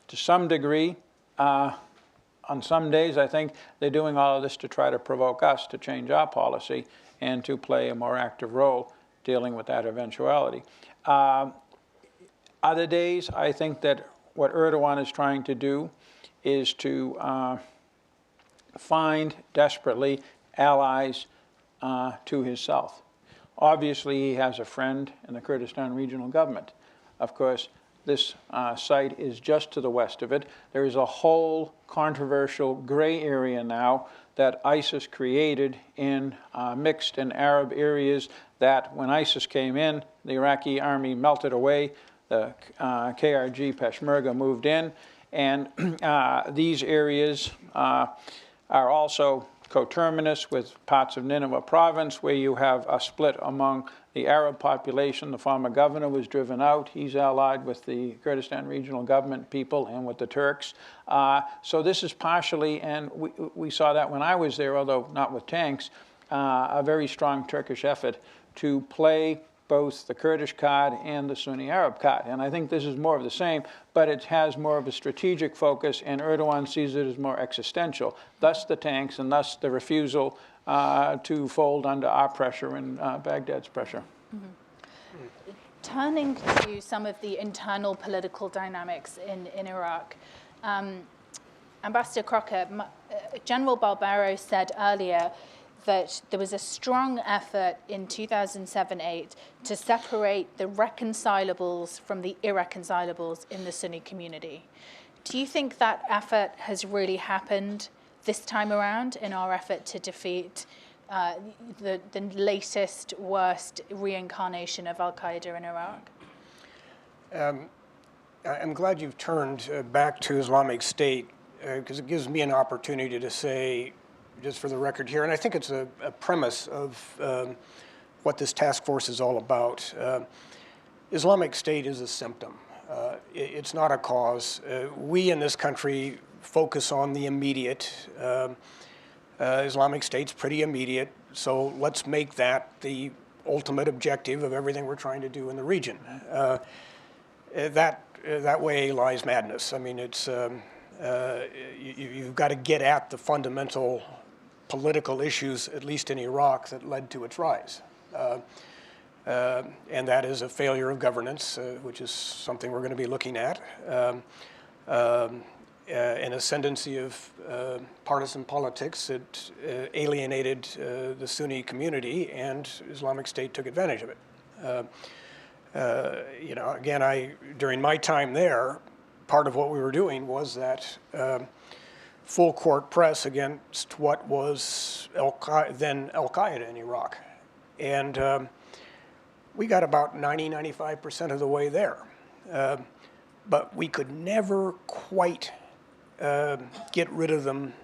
S4: To some degree, on some days, I think they're doing all of this to try to provoke us to change our policy and to play a more active role dealing with that eventuality. Other days, I think that what Erdogan is trying to do is to find desperately allies to his south. Obviously, he has a friend in the Kurdistan Regional Government. Of course, This site is just to the west of it. There is a whole controversial gray area now that ISIS created in mixed and Arab areas that when ISIS came in, the Iraqi army melted away, the KRG Peshmerga moved in, and these areas are also coterminous with parts of Nineveh province where you have a split among the Arab population. The former governor was driven out. He's allied with the Kurdistan Regional Government people and with the Turks. So this is partially, and we saw that when I was there, although not with tanks, a very strong Turkish effort to play both the Kurdish card and the Sunni Arab card. And I think this is more of the same, but it has more of a strategic focus, and Erdogan sees it as more existential. Thus the tanks, and thus the refusal to fold under our pressure and Baghdad's pressure.
S2: Mm-hmm. Turning to some of the internal political dynamics in Iraq, Ambassador Crocker, General Barbero said earlier that there was a strong effort in 2007-8 to separate the reconcilables from the irreconcilables in the Sunni community. Do you think that effort has really happened this time around in our effort to defeat the latest, worst reincarnation of al-Qaeda in Iraq?
S3: I'm glad you've turned back to Islamic State because it gives me an opportunity to say, just for the record here, and I think it's a premise of what this task force is all about. Islamic State is a symptom. It's not a cause. We in this country focus on the immediate. Islamic State's pretty immediate, so let's make that the ultimate objective of everything we're trying to do in the region. That way lies madness. I mean, it's you've got to get at the fundamental political issues, at least in Iraq, that led to its rise. And that is a failure of governance, which is something we're going to be looking at, an ascendancy of partisan politics that alienated the Sunni community, and Islamic State took advantage of it. You know, again, during my time there, part of what we were doing was that full court press against what was then Al-Qaeda in Iraq. And we got about 95% of the way there. But we could never quite get rid of them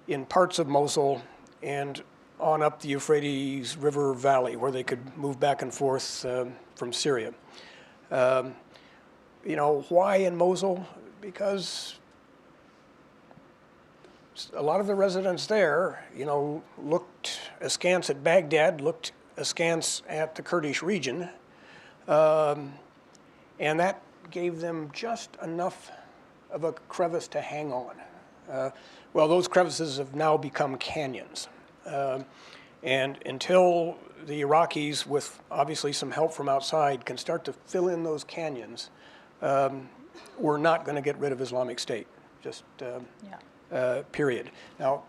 S3: in parts of Mosul and on up the Euphrates River Valley where they could move back and forth from Syria. You know, why in Mosul? Because a lot of the residents there, you know, looked askance at Baghdad, looked askance at the Kurdish region, and that gave them just enough of a crevice to hang on. Well, those crevices have now become canyons. And until the Iraqis, with obviously some help from outside, can start to fill in those canyons, we're not going to get rid of Islamic State, just period. Now,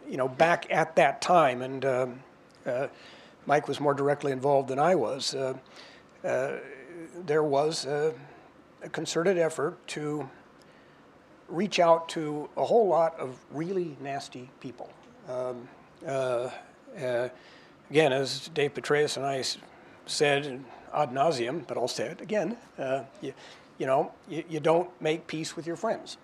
S3: you know, back at that time, and Mike was more directly involved than I was, there was a concerted effort to reach out to a whole lot of really nasty people. Again, as Dave Petraeus and I said ad nauseum, but I'll say it again, you know, you don't make peace with your friends.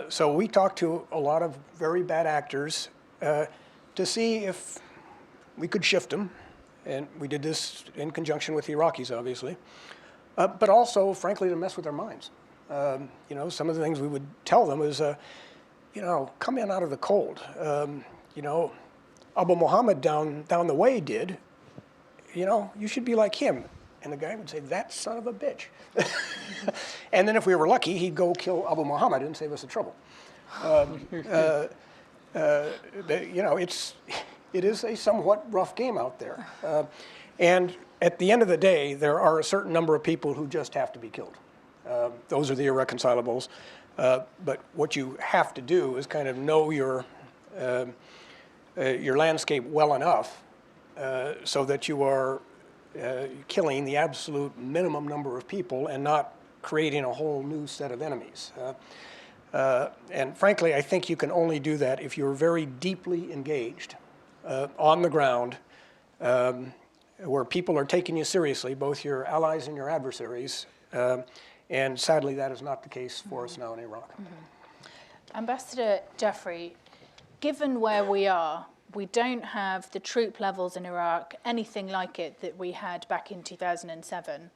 S3: So we talked to a lot of very bad actors to see if we could shift them, and we did this in conjunction with the Iraqis, obviously, but also, frankly, to mess with their minds. You know, some of the things we would tell them is, you know, come in out of the cold. You know, Abu Muhammad down the way did. You know, you should be like him. And the guy would say, that son of a bitch. And then if we were lucky, he'd go kill Abu Muhammad and save us the trouble. You know, it is a somewhat rough game out there. And at the end of the day, there are a certain number of people who just have to be killed. Those are the irreconcilables. But what you have to do is kind of know your landscape well enough so that you are killing the absolute minimum number of people and not creating a whole new set of enemies. And frankly, I think you can only do that if you're very deeply engaged on the ground, where people are taking you seriously, both your allies and your adversaries. And sadly, that is not the case for us now in Iraq.
S2: Ambassador Jeffrey, given where we are, we don't have the troop levels in Iraq, anything like it that we had back in 2007.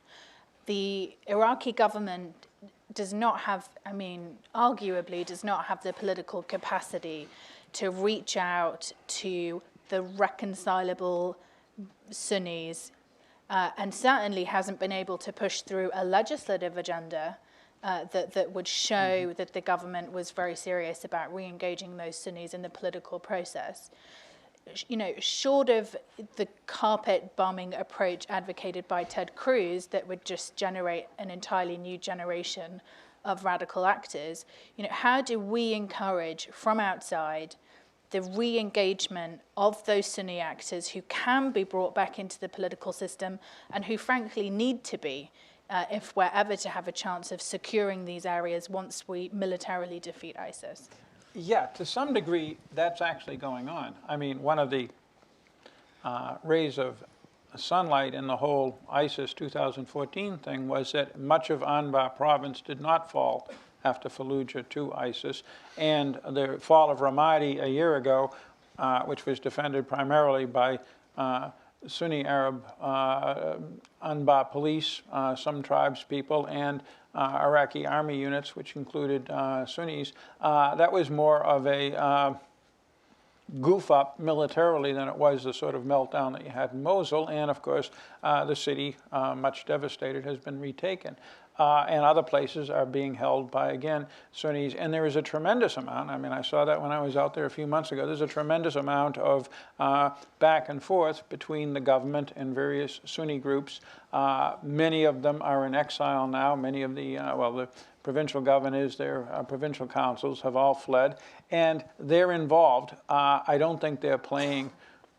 S2: The Iraqi government does not have, arguably does not have the political capacity to reach out to the reconcilable Sunnis, and certainly hasn't been able to push through a legislative agenda that would show that the government was very serious about re-engaging those Sunnis in the political process. Short of the carpet bombing approach advocated by Ted Cruz that would just generate an entirely new generation of radical actors, how do we encourage from outside the re-engagement of those Sunni actors who can be brought back into the political system and who frankly need to be if we're ever to have a chance of securing these areas once we militarily defeat ISIS?
S4: Yeah, to some degree, that's actually going on. One of the rays of sunlight in the whole ISIS 2014 thing was that much of Anbar province did not fall after Fallujah to ISIS. And the fall of Ramadi a year ago, which was defended primarily by Sunni Arab Anbar police, some tribes people, and Iraqi army units, which included Sunnis, that was more of a goof up militarily than it was the sort of meltdown that you had in Mosul. And of course, the city, much devastated, has been retaken. And other places are being held by, again, Sunnis. And there is a tremendous amount, I saw that when I was out there a few months ago, there's a tremendous amount of back and forth between the government and various Sunni groups. Many of them are in exile now. Many of the, the provincial governors, their provincial councils have all fled. And they're involved. I don't think they're playing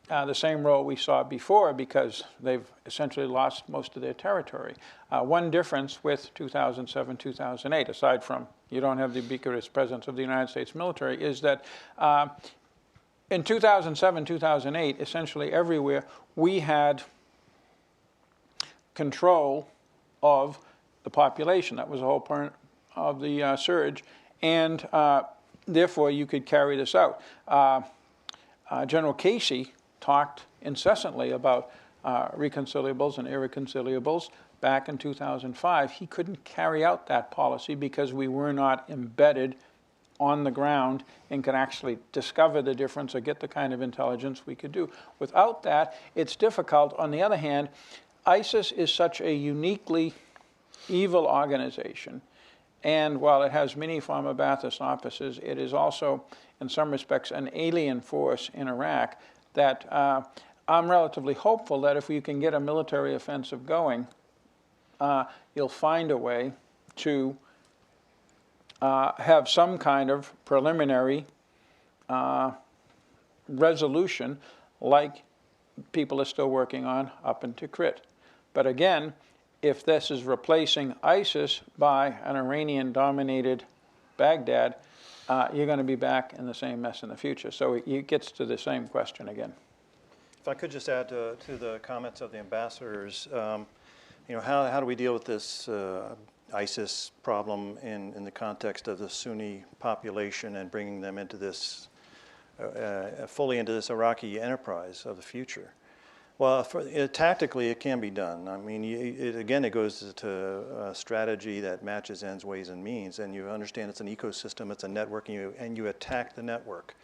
S4: the same role we saw before because they've essentially lost most of their territory. One difference with 2007, 2008, aside from you don't have the ubiquitous presence of the United States military, is that in 2007, 2008, essentially everywhere, we had control of the population. That was the whole point of the surge, and therefore you could carry this out. General Casey talked incessantly about reconciliables and irreconciliables back in 2005. He couldn't carry out that policy because we were not embedded on the ground and could actually discover the difference or get the kind of intelligence we could do. Without that, it's difficult. On the other hand, ISIS is such a uniquely evil organization, and while it has many former Ba'athist officers, it is also, in some respects, an alien force in Iraq that I'm relatively hopeful that if we can get a military offensive going, you'll find a way to have some kind of preliminary resolution like people are still working on up in Tikrit. But again, if this is replacing ISIS by an Iranian-dominated Baghdad, you're going to be back in the same mess in the future. So it gets to the same question again.
S5: If I could just add to the comments of the ambassadors, how do we deal with this ISIS problem in the context of the Sunni population and bringing them into this, fully into this Iraqi enterprise of the future? Well, tactically, it can be done. Again, it goes to a strategy that matches ends, ways, and means, and you understand it's an ecosystem, it's a network, and you attack the network,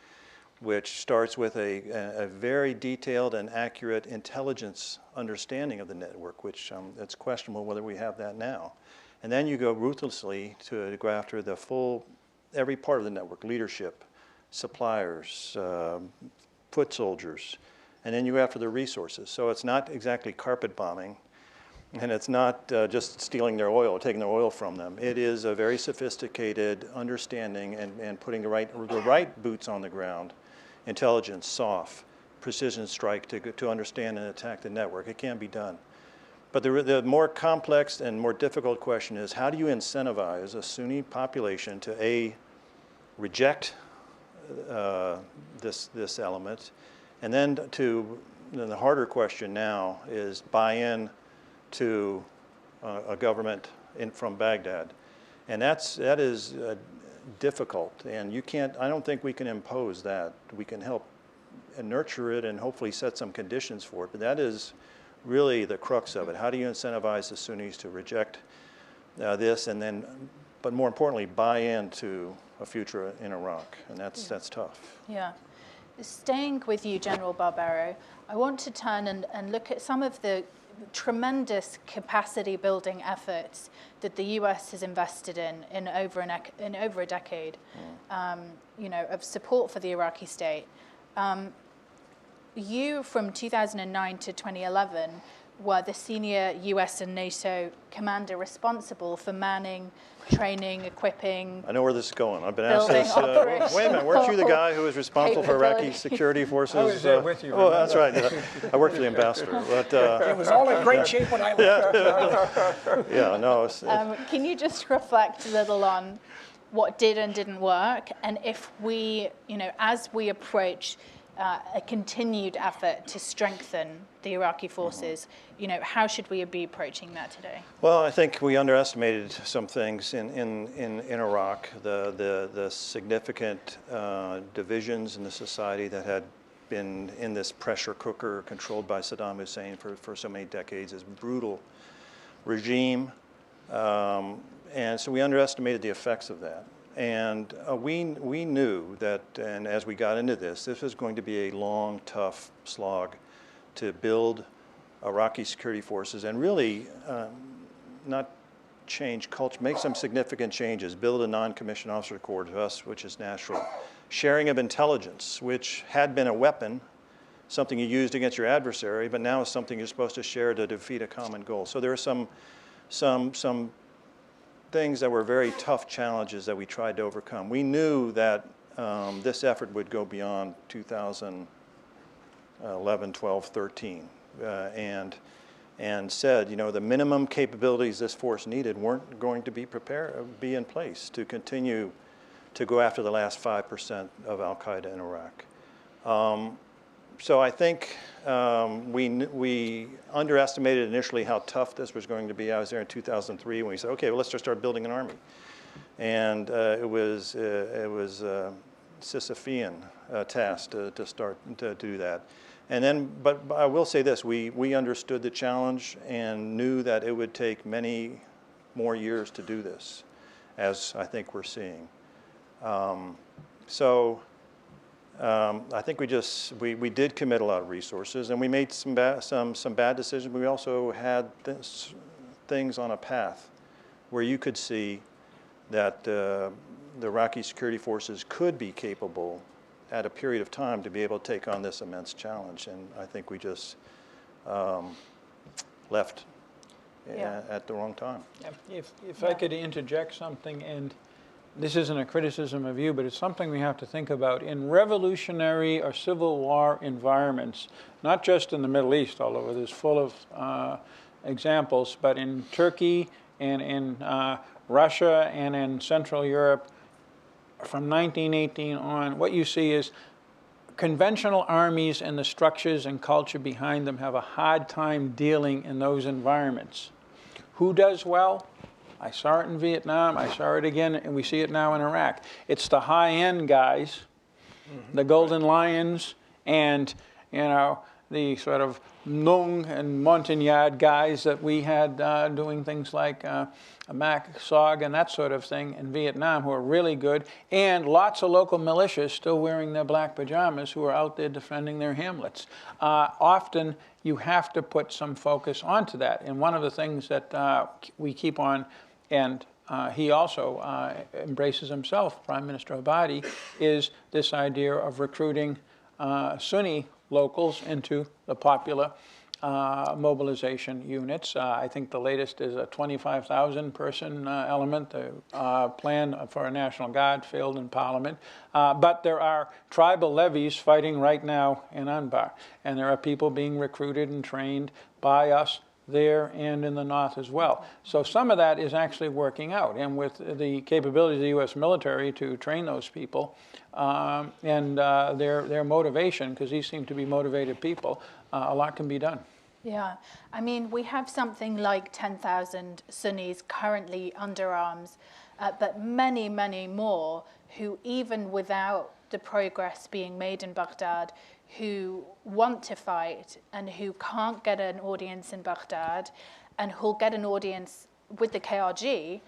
S5: which starts with a very detailed and accurate intelligence understanding of the network, which it's questionable whether we have that now. And then you go ruthlessly to go after the every part of the network, leadership, suppliers, foot soldiers, and then you go after the resources. So it's not exactly carpet bombing, and it's not just stealing their oil, taking their oil from them. It is a very sophisticated understanding and putting the right boots on the ground, intelligence, soft, precision strike to understand and attack the network. It can be done. But the more complex and more difficult question is, how do you incentivize a Sunni population to A, reject this element, and then the harder question now is buy in to a government from Baghdad. And that is difficult, and I don't think we can impose that. We can help and nurture it and hopefully set some conditions for it, but that is really the crux of it. How do you incentivize the Sunnis to reject this, and then, but more importantly, buy into a future in Iraq? And that's tough.
S2: Yeah. Staying with you, General Barbero, I want to turn and look at some of the tremendous capacity building efforts that the US has invested in over a decade, of support for the Iraqi state. You, from 2009 to 2011, were the senior US and NATO commander responsible for manning, training, equipping.
S5: I know where this is going. I've been asked
S2: Building
S5: this.
S2: operational
S5: Wait a minute, weren't you the guy who was responsible for Iraqi
S2: capability.
S5: security forces?
S4: I was there with you.
S5: Oh, that's right. I worked for the ambassador. But,
S3: It was all in great shape when I left.
S5: yeah, no.
S2: Can you just reflect a little on what did and didn't work, and if we, as we approach a continued effort to strengthen the Iraqi forces, how should we be approaching that today?
S5: Well, I think we underestimated some things in Iraq, the significant divisions in the society that had been in this pressure cooker controlled by Saddam Hussein for so many decades, this brutal regime. And so we underestimated the effects of that. And we knew that, and as we got into this was going to be a long, tough slog to build Iraqi security forces and really not change culture, make some significant changes, build a non-commissioned officer corps to us, which is natural. Sharing of intelligence, which had been a weapon, something you used against your adversary, but now is something you're supposed to share to defeat a common goal. So there are some things that were very tough challenges that we tried to overcome. We knew that this effort would go beyond 2011, 12, 13, and said, the minimum capabilities this force needed weren't going to be in place to continue to go after the last 5% of Al-Qaeda in Iraq. So I think we underestimated initially how tough this was going to be. I was there in 2003 when we said, okay, well, let's just start building an army. And it was a Sisyphean task to start to do that. And then, but I will say this, we understood the challenge and knew that it would take many more years to do this, as I think we're seeing. I think we did commit a lot of resources, and we made some bad decisions. But we also had things on a path where you could see that the Iraqi security forces could be capable at a period of time to be able to take on this immense challenge. And I think we just left at the wrong time.
S4: If I could interject something, and this isn't a criticism of you, but it's something we have to think about. In revolutionary or civil war environments, not just in the Middle East, although it is full of examples, but in Turkey and in Russia and in Central Europe, from 1918 on, what you see is conventional armies and the structures and culture behind them have a hard time dealing in those environments. Who does well? I saw it in Vietnam, I saw it again, and we see it now in Iraq. It's the high-end guys, the Golden Lions, and the sort of Nung and Montagnard guys that we had doing things like Mac Sog and that sort of thing in Vietnam, who are really good, and lots of local militias still wearing their black pajamas who are out there defending their hamlets. Often you have to put some focus onto that, and one of the things that we keep on, and he also embraces himself, Prime Minister Abadi, is this idea of recruiting Sunni locals into the popular mobilization units. I think the latest is a 25,000 person element. The plan for a National Guard failed in Parliament. But there are tribal levies fighting right now in Anbar. And there are people being recruited and trained by us there and in the north as well. So some of that is actually working out, and with the capabilities of the U.S. military to train those people and their motivation, because these seem to be motivated people, a lot can be done.
S2: Yeah, I mean, we have something like 10,000 Sunnis currently under arms, but many, many more who, even without the progress being made in Baghdad, who want to fight and who can't get an audience in Baghdad and who'll get an audience with the KRG,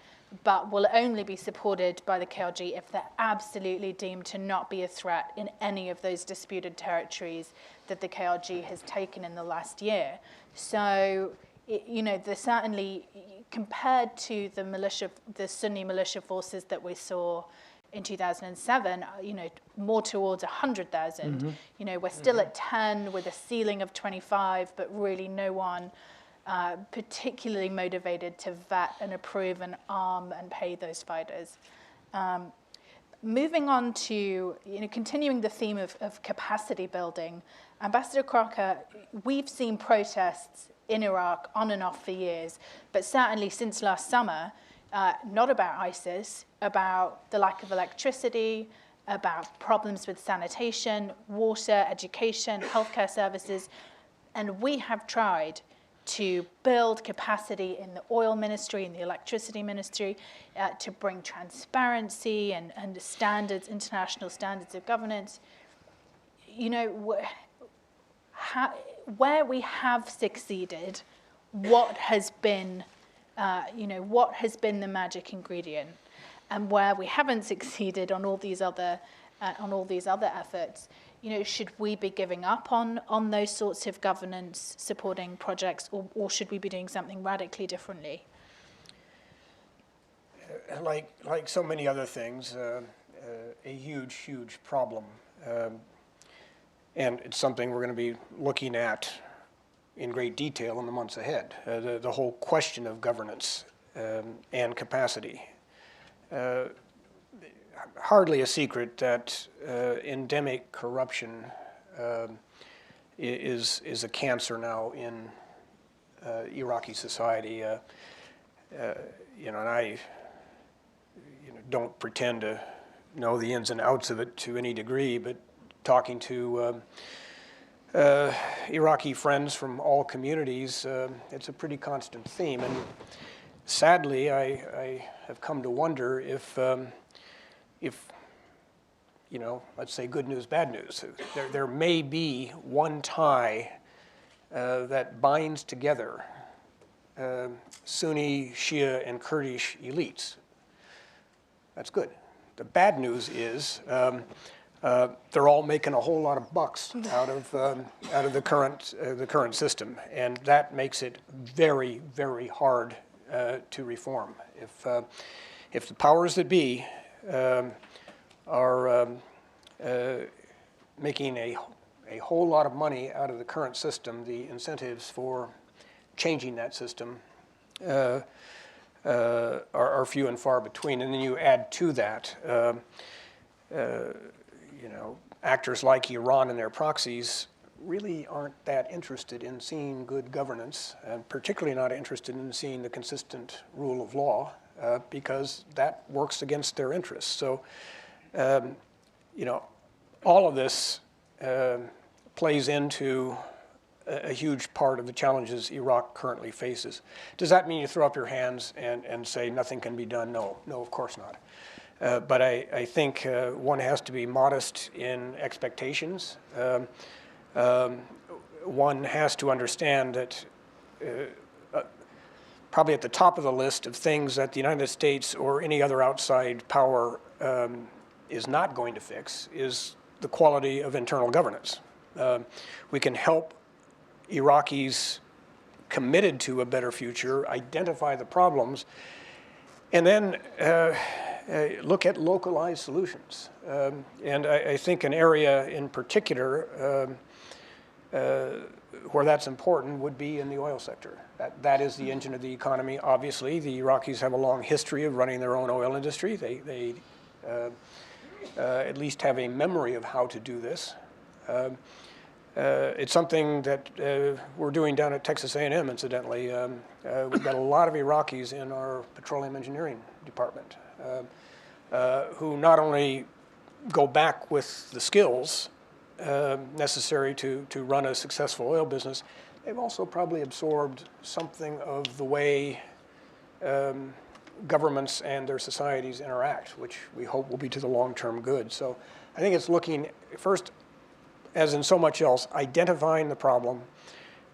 S2: but will only be supported by the KRG if they're absolutely deemed to not be a threat in any of those disputed territories that the KRG has taken in the last year. So, you know, there's certainly, compared to the Sunni militia forces that we saw in 2007, you know, more towards 100,000. You know, we're still at 10 with a ceiling of 25, but really no one particularly motivated to vet and approve and arm and pay those fighters. Moving on to, you know, continuing the theme of capacity building, Ambassador Crocker, we've seen protests in Iraq on and off for years, but certainly since last summer, not about ISIS, about the lack of electricity, about problems with sanitation, water, education, healthcare services, and we have tried to build capacity in the oil ministry, in the electricity ministry, to bring transparency and standards, international standards of governance. You know, where we have succeeded, what has been, what has been the magic ingredient, and where we haven't succeeded on all these other efforts. You know, should we be giving up on those sorts of governance supporting projects, or should we be doing something radically differently?
S3: Like so many other things, a huge problem. And it's something we're going to be looking at in great detail in the months ahead, the whole question of governance and capacity. Hardly a secret that endemic corruption is a cancer now in Iraqi society. And I don't pretend to know the ins and outs of it to any degree, but talking to Iraqi friends from all communities, it's a pretty constant theme. And sadly, I have come to wonder if let's say good news, bad news. There may be one tie that binds together Sunni, Shia, and Kurdish elites. That's good. The bad news is they're all making a whole lot of bucks out of the current system, and that makes it very, very hard to reform. If the powers that be are making a whole lot of money out of the current system, the incentives for changing that system are few and far between. And then you add to that, actors like Iran and their proxies really aren't that interested in seeing good governance, and particularly not interested in seeing the consistent rule of law, because that works against their interests. So, all of this plays into a huge part of the challenges Iraq currently faces. Does that mean you throw up your hands and say nothing can be done? No, of course not. But I think one has to be modest in expectations. One has to understand that probably at the top of the list of things that the United States or any other outside power is not going to fix is the quality of internal governance. We can help Iraqis committed to a better future identify the problems, and then look at localized solutions. And I think an area in particular where that's important would be in the oil sector. That is the engine of the economy. Obviously, the Iraqis have a long history of running their own oil industry. They at least have a memory of how to do this. It's something that we're doing down at Texas A&M, incidentally. We've got a lot of Iraqis in our petroleum engineering department who not only go back with the skills necessary to run a successful oil business, they've also probably absorbed something of the way governments and their societies interact, which we hope will be to the long-term good. So I think it's looking, first, as in so much else, identifying the problem,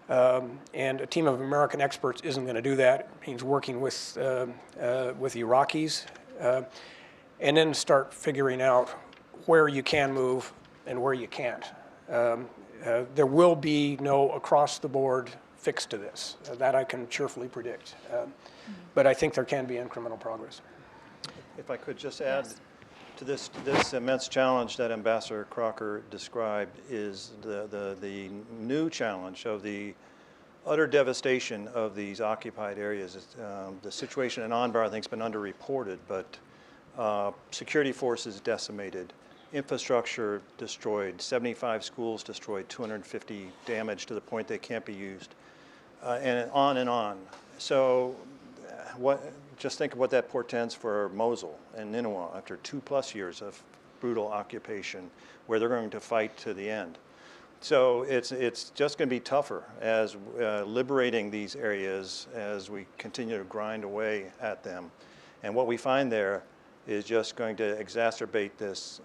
S3: and a team of American experts isn't going to do that. It means working with Iraqis, and then start figuring out where you can move and where you can't. There will be no across-the-board fix to this. That I can cheerfully predict. But I think there can be incremental progress.
S5: If I could just add to this immense challenge that Ambassador Crocker described is the new challenge of the utter devastation of these occupied areas. The situation in Anbar, I think, has been underreported, but security forces decimated, infrastructure destroyed, 75 schools destroyed, 250 damaged to the point they can't be used, and on and on. So just think of what that portends for Mosul and Nineveh after 2+ years of brutal occupation, where they're going to fight to the end. So it's just going to be tougher as liberating these areas as we continue to grind away at them. And what we find there is just going to exacerbate this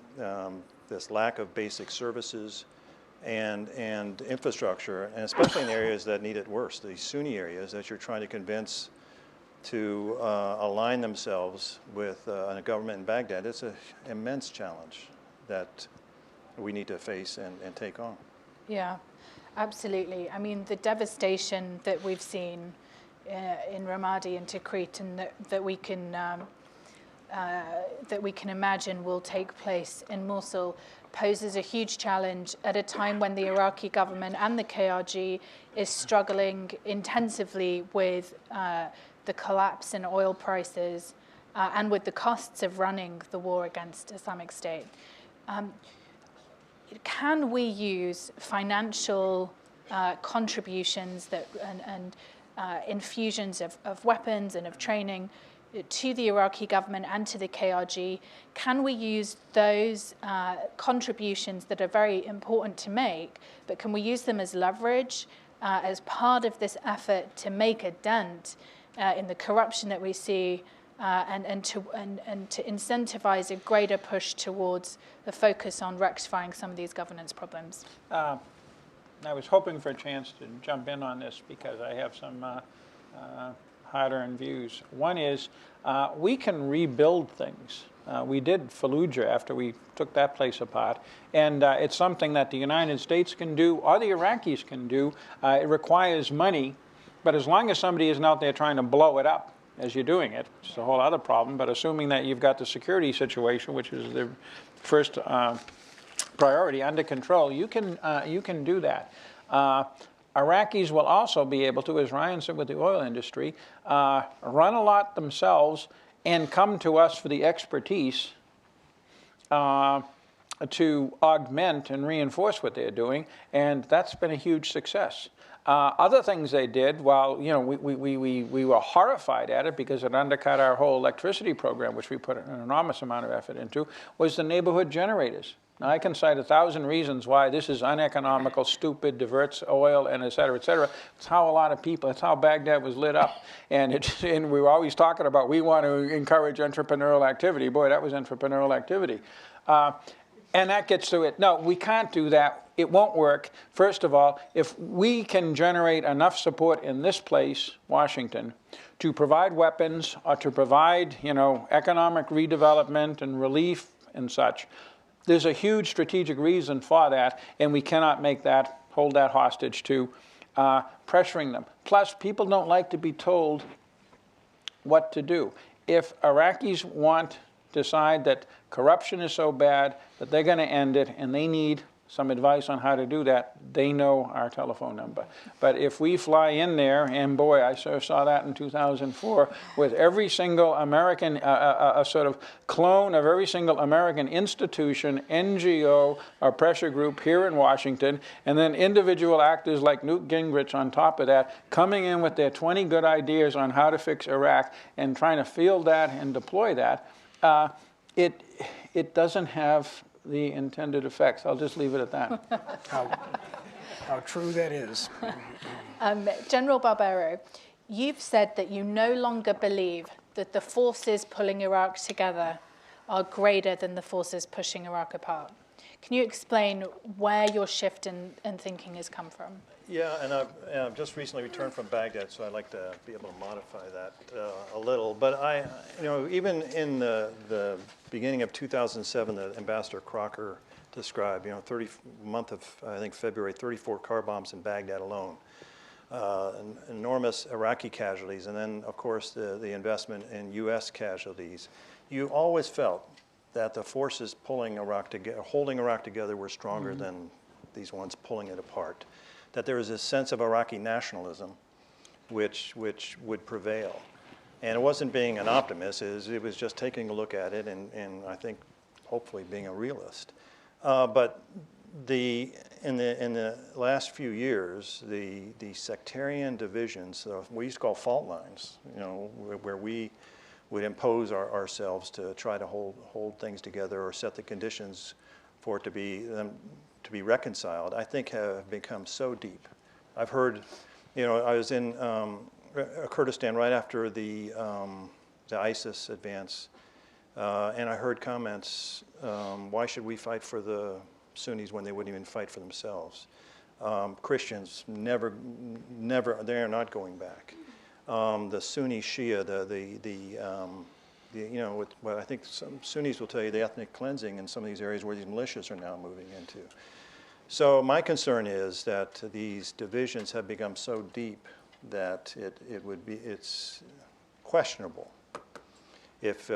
S5: lack of basic services and infrastructure, and especially in areas that need it worse, the Sunni areas that you're trying to convince to align themselves with a government in Baghdad. It's an immense challenge that we need to face and take on.
S2: Yeah, absolutely. I mean, the devastation that we've seen in Ramadi and Tikrit, and that we can imagine will take place in Mosul, poses a huge challenge at a time when the Iraqi government and the KRG is struggling intensively with the collapse in oil prices and with the costs of running the war against Islamic State. Can we use financial contributions and infusions of weapons and of training to the Iraqi government and to the KRG? Can we use those contributions that are very important to make, but can we use them as leverage as part of this effort to make a dent in the corruption that we see, and to incentivize a greater push towards a focus on rectifying some of these governance problems?
S4: I was hoping for a chance to jump in on this because I have some hard-earned views. One is we can rebuild things. We did Fallujah after we took that place apart, and it's something that the United States can do or the Iraqis can do. It requires money, but as long as somebody isn't out there trying to blow it up as you're doing it, it's a whole other problem. But assuming that you've got the security situation, which is the first priority, under control, you can do that. Iraqis will also be able to, as Ryan said with the oil industry, run a lot themselves and come to us for the expertise to augment and reinforce what they're doing, and that's been a huge success. Other things they did, while we were horrified at it because it undercut our whole electricity program, which we put an enormous amount of effort into, was the neighborhood generators. Now, I can cite 1,000 reasons why this is uneconomical, stupid, diverts oil, and et cetera, et cetera. It's how a lot of people, it's how Baghdad was lit up. And we were always talking about, we want to encourage entrepreneurial activity. Boy, that was entrepreneurial activity. And that gets to it. No, we can't do that. It won't work. First of all, if we can generate enough support in this place, Washington, to provide weapons or to provide, economic redevelopment and relief and such, there's a huge strategic reason for that, and we cannot hold that hostage to pressuring them. Plus, people don't like to be told what to do. If Iraqis decide that corruption is so bad that they're going to end it and they need some advice on how to do that, they know our telephone number. But if we fly in there, and boy, I saw that in 2004, with every single American, a sort of clone of every single American institution, NGO, or pressure group here in Washington, and then individual actors like Newt Gingrich on top of that, coming in with their 20 good ideas on how to fix Iraq and trying to field that and deploy that, it doesn't have the intended effects. I'll just leave it at that.
S3: How true that is.
S2: General Barbero, you've said that you no longer believe that the forces pulling Iraq together are greater than the forces pushing Iraq apart. Can you explain where your shift in thinking has come from?
S5: Yeah, and I've just recently returned from Baghdad, so I'd like to be able to modify that a little. But even in the beginning of 2007, that Ambassador Crocker described, month of, I think, February, 34 car bombs in Baghdad alone, enormous Iraqi casualties, and then, of course, the investment in U.S. casualties. You always felt that the forces pulling Iraq together, holding Iraq together, were stronger than these ones pulling it apart. That there was a sense of Iraqi nationalism which would prevail. And it wasn't being an optimist, it was just taking a look at it and I think hopefully being a realist. But in the last few years, the sectarian divisions, we used to call fault lines, where we would impose ourselves to try to hold things together or set the conditions for it to be reconciled, I think have become so deep. I've heard, I was in Kurdistan right after the ISIS advance, and I heard comments, why should we fight for the Sunnis when they wouldn't even fight for themselves? Christians never, they are not going back. The Sunni Shia, what I think some Sunnis will tell you, the ethnic cleansing in some of these areas where these militias are now moving into. So my concern is that these divisions have become so deep that it's questionable if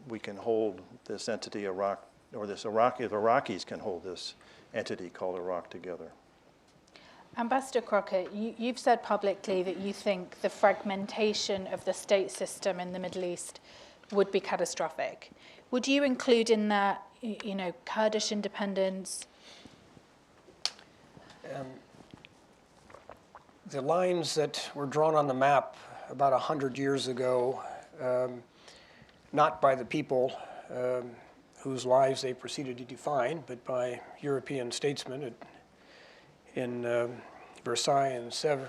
S5: we can hold this entity Iraq, or if Iraqis can hold this entity called Iraq together.
S2: Ambassador Crocker, you've said publicly that you think the fragmentation of the state system in the Middle East would be catastrophic. Would you include in that, Kurdish independence?
S3: The lines that were drawn on the map about 100 years ago, not by the people whose lives they proceeded to define, but by European statesmen in Versailles and Sèvres,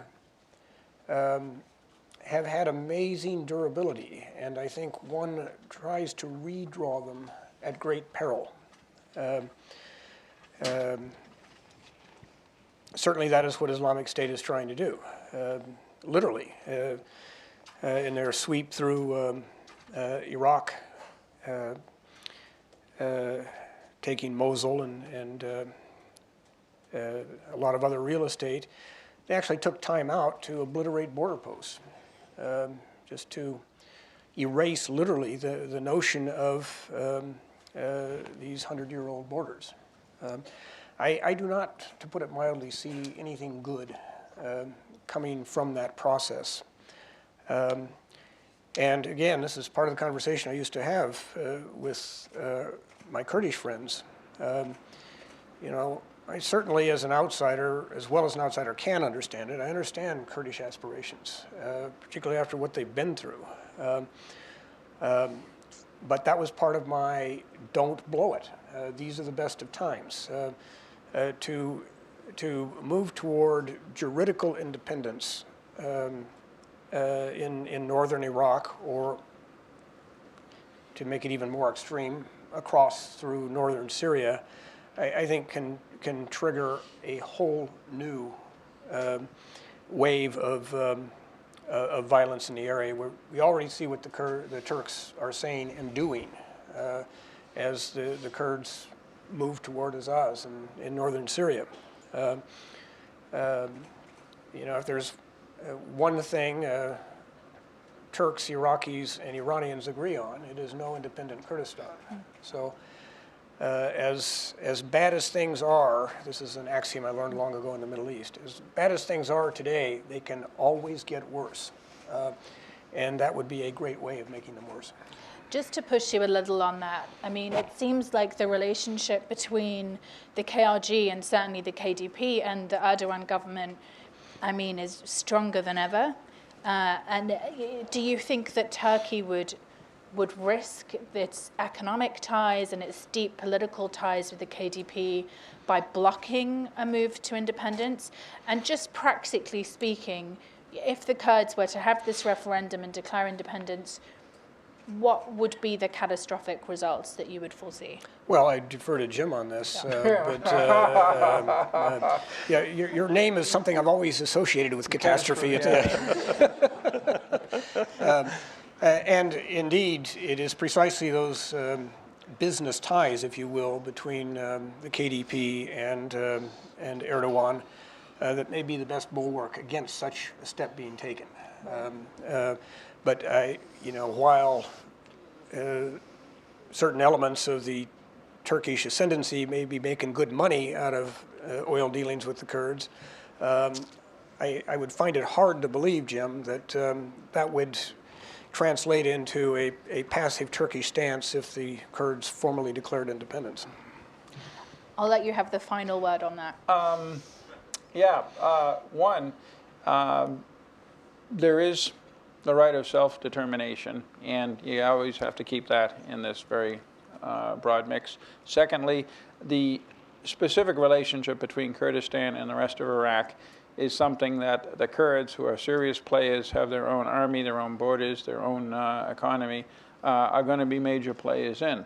S3: have had amazing durability, and I think one tries to redraw them at great peril. Certainly that is what Islamic State is trying to do, literally, in their sweep through Iraq, taking Mosul and a lot of other real estate. They actually took time out to obliterate border posts, just to erase literally the notion of these 100-year-old borders. I do not, to put it mildly, see anything good coming from that process. And again, this is part of the conversation I used to have with my Kurdish friends. I certainly, as an outsider, as well as an outsider can understand it. I understand Kurdish aspirations, particularly after what they've been through. But that was part of my don't blow it. These are the best of times. To move toward juridical independence in northern Iraq, or to make it even more extreme, across through northern Syria, I think can trigger a whole new wave of violence in the area. We already see what the Turks are saying and doing as the Kurds move toward Azaz in northern Syria. If there's one thing Turks, Iraqis, and Iranians agree on, it is no independent Kurdistan. So as bad as things are, this is an axiom I learned long ago in the Middle East, as bad as things are today, they can always get worse. And that would be a great way of making them worse.
S2: Just to push you a little on that, I mean, it seems like the relationship between the KRG and certainly the KDP and the Erdogan government, I mean, is stronger than ever. And do you think that Turkey would risk its economic ties and its deep political ties with the KDP by blocking a move to independence? And just practically speaking, if the Kurds were to have this referendum and declare independence, what would be the catastrophic results that you would foresee?
S3: Well, I defer to Jim on this, yeah, your name is something I've always associated with catastrophe. And indeed, it is precisely those business ties, if you will, between the KDP and Erdogan that may be the best bulwark against such a step being taken. But while certain elements of the Turkish ascendancy may be making good money out of oil dealings with the Kurds, I would find it hard to believe, Jim, that that would translate into a passive Turkish stance if the Kurds formally declared independence.
S2: I'll let you have the final word on that.
S4: There is the right of self-determination, and you always have to keep that in this very broad mix. Secondly, the specific relationship between Kurdistan and the rest of Iraq is something that the Kurds, who are serious players, have their own army, their own borders, their own economy, are going to be major players in.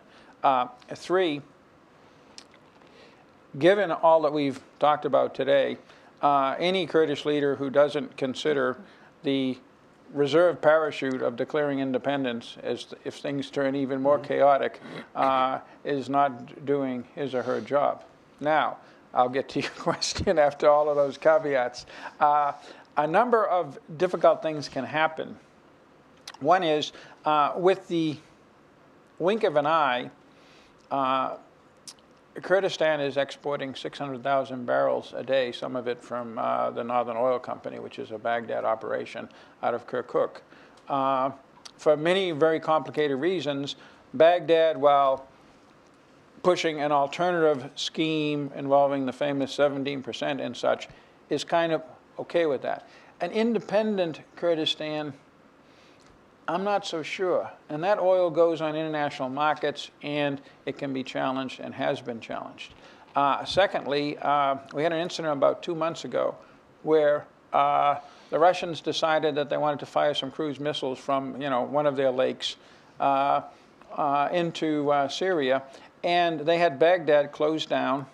S4: Three, given all that we've talked about today, any Kurdish leader who doesn't consider the reserve parachute of declaring independence, as if things turn even more chaotic, is not doing his or her job. Now, I'll get to your question after all of those caveats. A number of difficult things can happen. One is, with the wink of an eye, Kurdistan is exporting 600,000 barrels a day, some of it from the Northern Oil Company, which is a Baghdad operation out of Kirkuk. For many very complicated reasons, Baghdad, while pushing an alternative scheme involving the famous 17% and such, is kind of okay with that. An independent Kurdistan, I'm not so sure. And that oil goes on international markets, and it can be challenged and has been challenged. Secondly, we had an incident about 2 months ago where the Russians decided that they wanted to fire some cruise missiles from one of their lakes into Syria, and they had Baghdad close down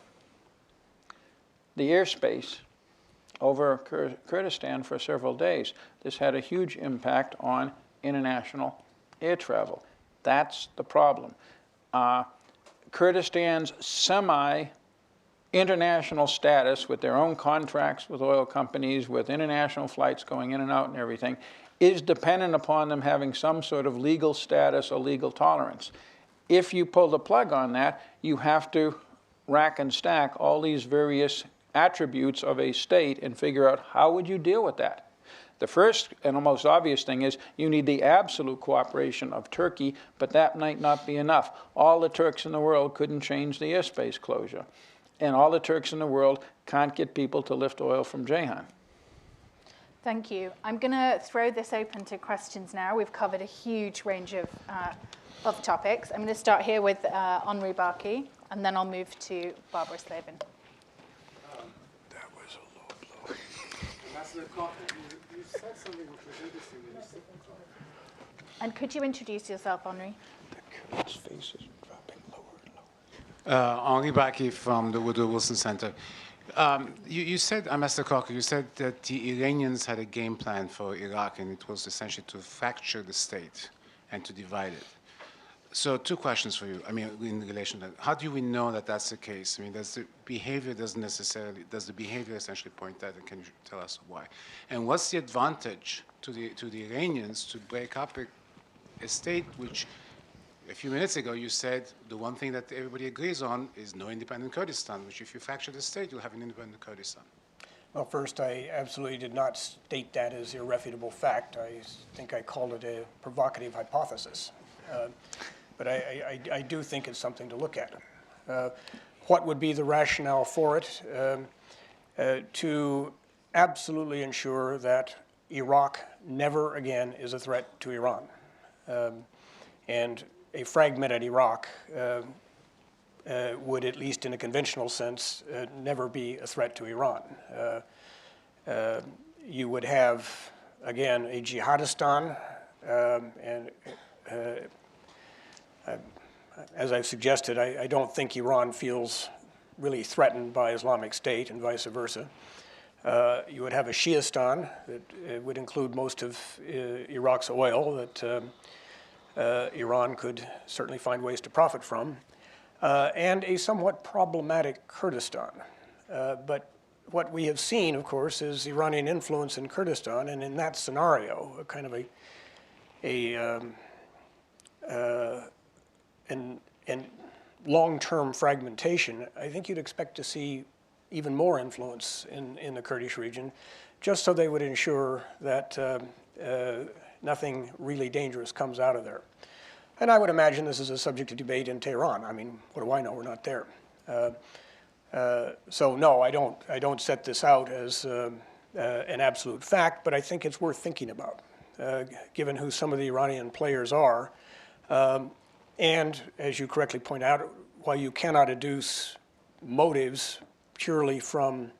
S4: the airspace over Kurdistan for several days. This had a huge impact on international air travel. That's the problem. Kurdistan's semi-international status, with their own contracts with oil companies, with international flights going in and out and everything, is dependent upon them having some sort of legal status or legal tolerance. If you pull the plug on that, you have to rack and stack all these various attributes of a state and figure out how would you deal with that. The first and the most obvious thing is you need the absolute cooperation of Turkey, but that might not be enough. All the Turks in the world couldn't change the airspace closure. And all the Turks in the world can't get people to lift oil from Ceyhan.
S2: Thank you. I'm going to throw this open to questions now. We've covered a huge range of topics. I'm going to start here with Henri Barkey, and then I'll move to Barbara Slavin.
S6: That was a low blow. Ambassador Coffin, you said something which was interesting.
S2: And could you introduce yourself, Henri?
S4: The Kurds' faces dropping lower and lower.
S6: Henri Barkey from the Woodrow Wilson Center. You said, Ambassador Cocker, you said that the Iranians had a game plan for Iraq, and it was essentially to fracture the state and to divide it. So 2 questions for you. I mean, in relation to that, how do we know that that's the case? I mean, does the behavior essentially point that, and can you tell us why? And what's the advantage to the Iranians to break up a state which A few minutes ago, you said the one thing that everybody agrees on is no independent Kurdistan, which if you fracture the state, you'll have an independent Kurdistan.
S3: Well, first, I absolutely did not state that as irrefutable fact. I think I called it a provocative hypothesis. But I do think it's something to look at. What would be the rationale for it? To absolutely ensure that Iraq never again is a threat to Iran. And a fragmented Iraq would, at least in a conventional sense, never be a threat to Iran. You would have, again, a jihadistan, and as I've suggested, I don't think Iran feels really threatened by Islamic State and vice versa. You would have a Shiistan that would include most of Iraq's oil that Iran could certainly find ways to profit from, and a somewhat problematic Kurdistan. But what we have seen, of course, is Iranian influence in Kurdistan, and in that scenario, a kind of and long-term fragmentation, I think you'd expect to see even more influence in the Kurdish region, just so they would ensure that nothing really dangerous comes out of there. And I would imagine this is a subject of debate in Tehran. I mean, what do I know? We're not there. So no, I don't set this out as an absolute fact, but I think it's worth thinking about, given who some of the Iranian players are. And as you correctly point out, while you cannot adduce motives purely from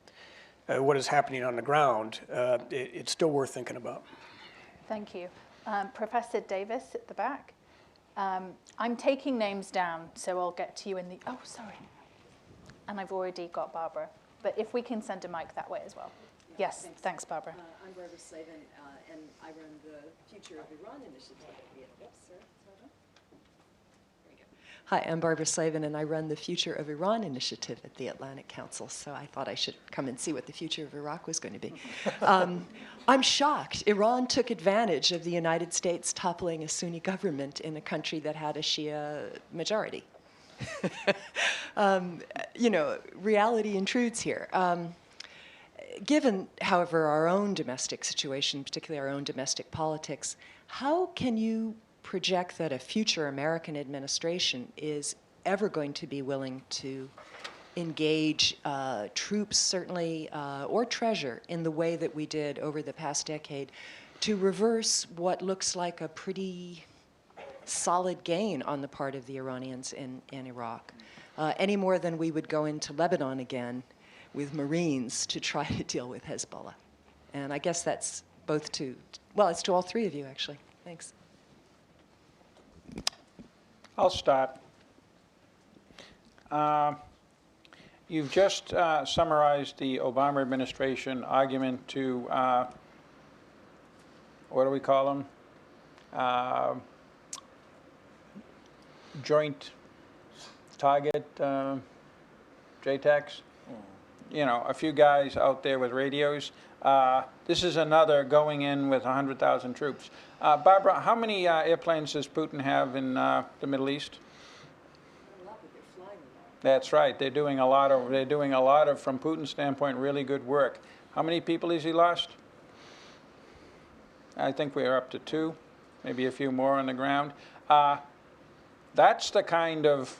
S3: what is happening on the ground, it's still worth thinking about.
S2: Thank you. Professor Davis at the back. I'm taking names down, so I'll get to you in the, oh, sorry. And I've already got Barbara. But if we can send a mic that way as well. Yes, thanks Barbara.
S7: I'm Barbara Slavin, and I run the Future of Iran initiative at the Hi, I'm Barbara Slavin, and I run the Future of Iran initiative at the Atlantic Council, so I thought I should come and see what the future of Iraq was going to be. I'm shocked. Iran took advantage of the United States toppling a Sunni government in a country that had a Shia majority. You know, reality intrudes here. Given, however, our own domestic situation, particularly our own domestic politics, how can you project that a future American administration is ever going to be willing to engage troops, certainly, or treasure in the way that we did over the past decade to reverse what looks like a pretty solid gain on the part of the Iranians in Iraq, any more than we would go into Lebanon again with Marines to try to deal with Hezbollah. And I guess that's both to, well, it's to all three of you, actually. Thanks.
S4: I'll start. You've just summarized the Obama administration argument to, what do we call them? Joint target, JTACs. You know, a few guys out there with radios. This is another going in with 100,000 troops. Barbara, how many airplanes does Putin have in the Middle East? That's right. They're doing a lot of, from Putin's standpoint, really good work. How many people has he lost? I think we're up to 2, maybe a few more on the ground. That's the kind of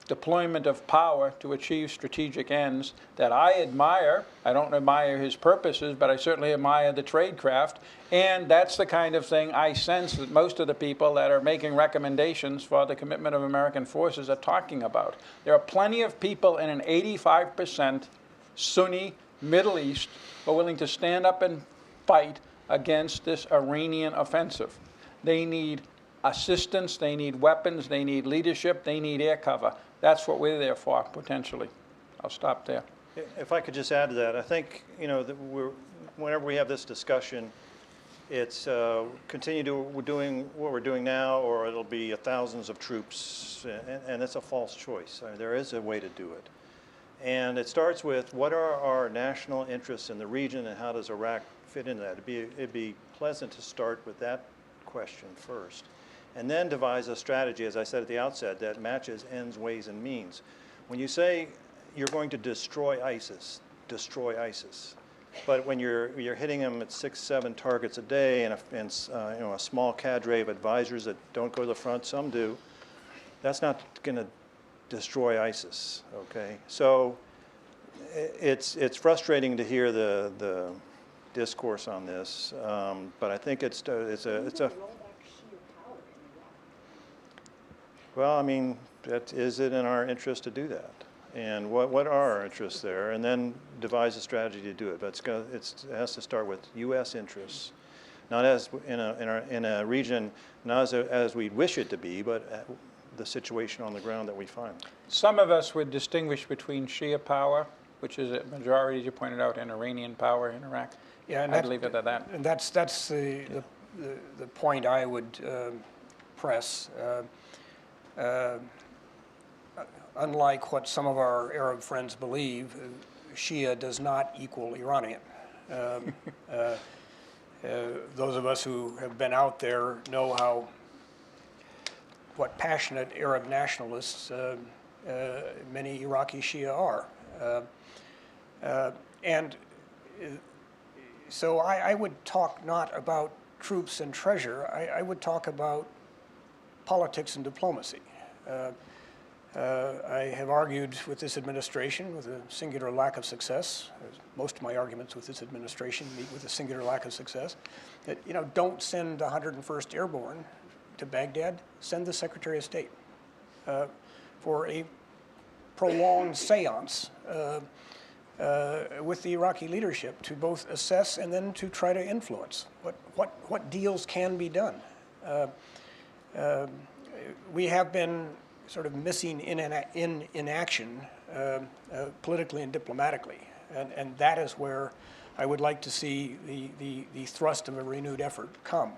S4: deployment of power to achieve strategic ends that I admire. I don't admire his purposes, but I certainly admire the tradecraft. And that's the kind of thing I sense that most of the people that are making recommendations for the commitment of American forces are talking about. There are plenty of people in an 85% Sunni Middle East who are willing to stand up and fight against this Iranian offensive. They need assistance, they need weapons, they need leadership, they need air cover. That's what we're there for, potentially. I'll stop there.
S5: If I could just add to that, I think, you know, that whenever we have this discussion, it's we're doing what we're doing now, or it'll be thousands of troops, and it's a false choice. I mean, there is a way to do it. And it starts with what are our national interests in the region, and how does Iraq fit into that? It'd be pleasant to start with that question first, and then devise a strategy, as I said at the outset, that matches ends, ways, and means. When you say you're going to destroy ISIS, but when you're hitting them at 6, 7 targets a day and a small cadre of advisors that don't go to the front, some do, that's not going to destroy ISIS. Okay, so it's frustrating to hear the discourse on this, but I think it's a well, I mean, is it in our interest to do that? And what are our interests there? And then devise a strategy to do it. But it has to start with U.S. interests, not as in a region, not as we wish it to be, but the situation on the ground that we find.
S4: Some of us would distinguish between Shia power, which is a majority, as you pointed out, and Iranian power in Iraq.
S3: Yeah, and
S4: I'd leave it at that.
S3: And that's the point I would press. Unlike what some of our Arab friends believe, Shia does not equal Iranian. Those of us who have been out there know what passionate Arab nationalists many Iraqi Shia are. And so I would talk not about troops and treasure, I would talk about politics and diplomacy. I have argued with this administration with a singular lack of success. Most of my arguments with this administration meet with a singular lack of success. That, don't send the 101st Airborne to Baghdad, send the Secretary of State for a prolonged seance with the Iraqi leadership to both assess and then to try to influence what deals can be done. We have been sort of missing in action politically and diplomatically, and that is where I would like to see the thrust of a renewed effort come.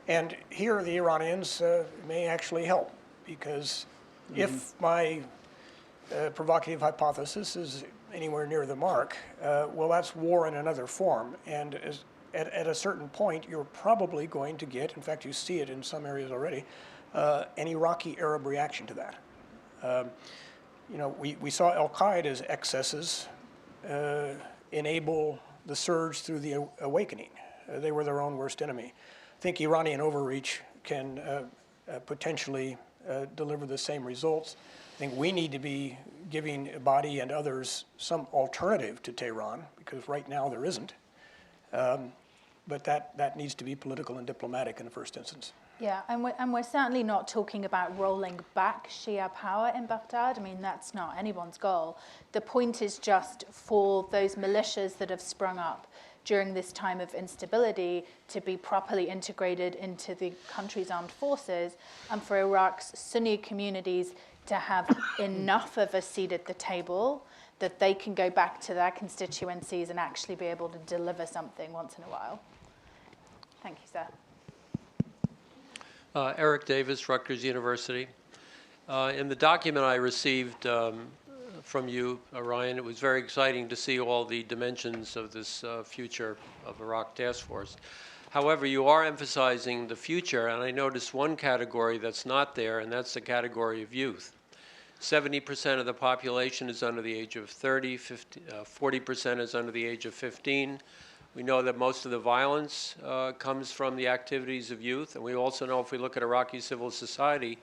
S3: And here the Iranians may actually help, because if my provocative hypothesis is anywhere near the mark, well, that's war in another form. And at a certain point, you're probably going to get, in fact, you see it in some areas already, an Iraqi Arab reaction to that. We saw Al-Qaeda's excesses enable the surge through the awakening. They were their own worst enemy. I think Iranian overreach can potentially deliver the same results. I think we need to be giving Abadi and others some alternative to Tehran, because right now there isn't. But that needs to be political and diplomatic in the first instance.
S2: Yeah, and we're certainly not talking about rolling back Shia power in Baghdad. I mean, that's not anyone's goal. The point is just for those militias that have sprung up during this time of instability to be properly integrated into the country's armed forces, and for Iraq's Sunni communities to have enough of a seat at the table that they can go back to their constituencies and actually be able to deliver something once in a while. Thank you, sir.
S8: Eric Davis, Rutgers University. In the document I received from you, Ryan, it was very exciting to see all the dimensions of this future of Iraq task force. However, you are emphasizing the future, and I noticed one category that's not there, and that's the category of youth. 70% of the population is under the age of 30, 40% is under the age of 15. We know that most of the violence comes from the activities of youth, and we also know if we look at Iraqi civil society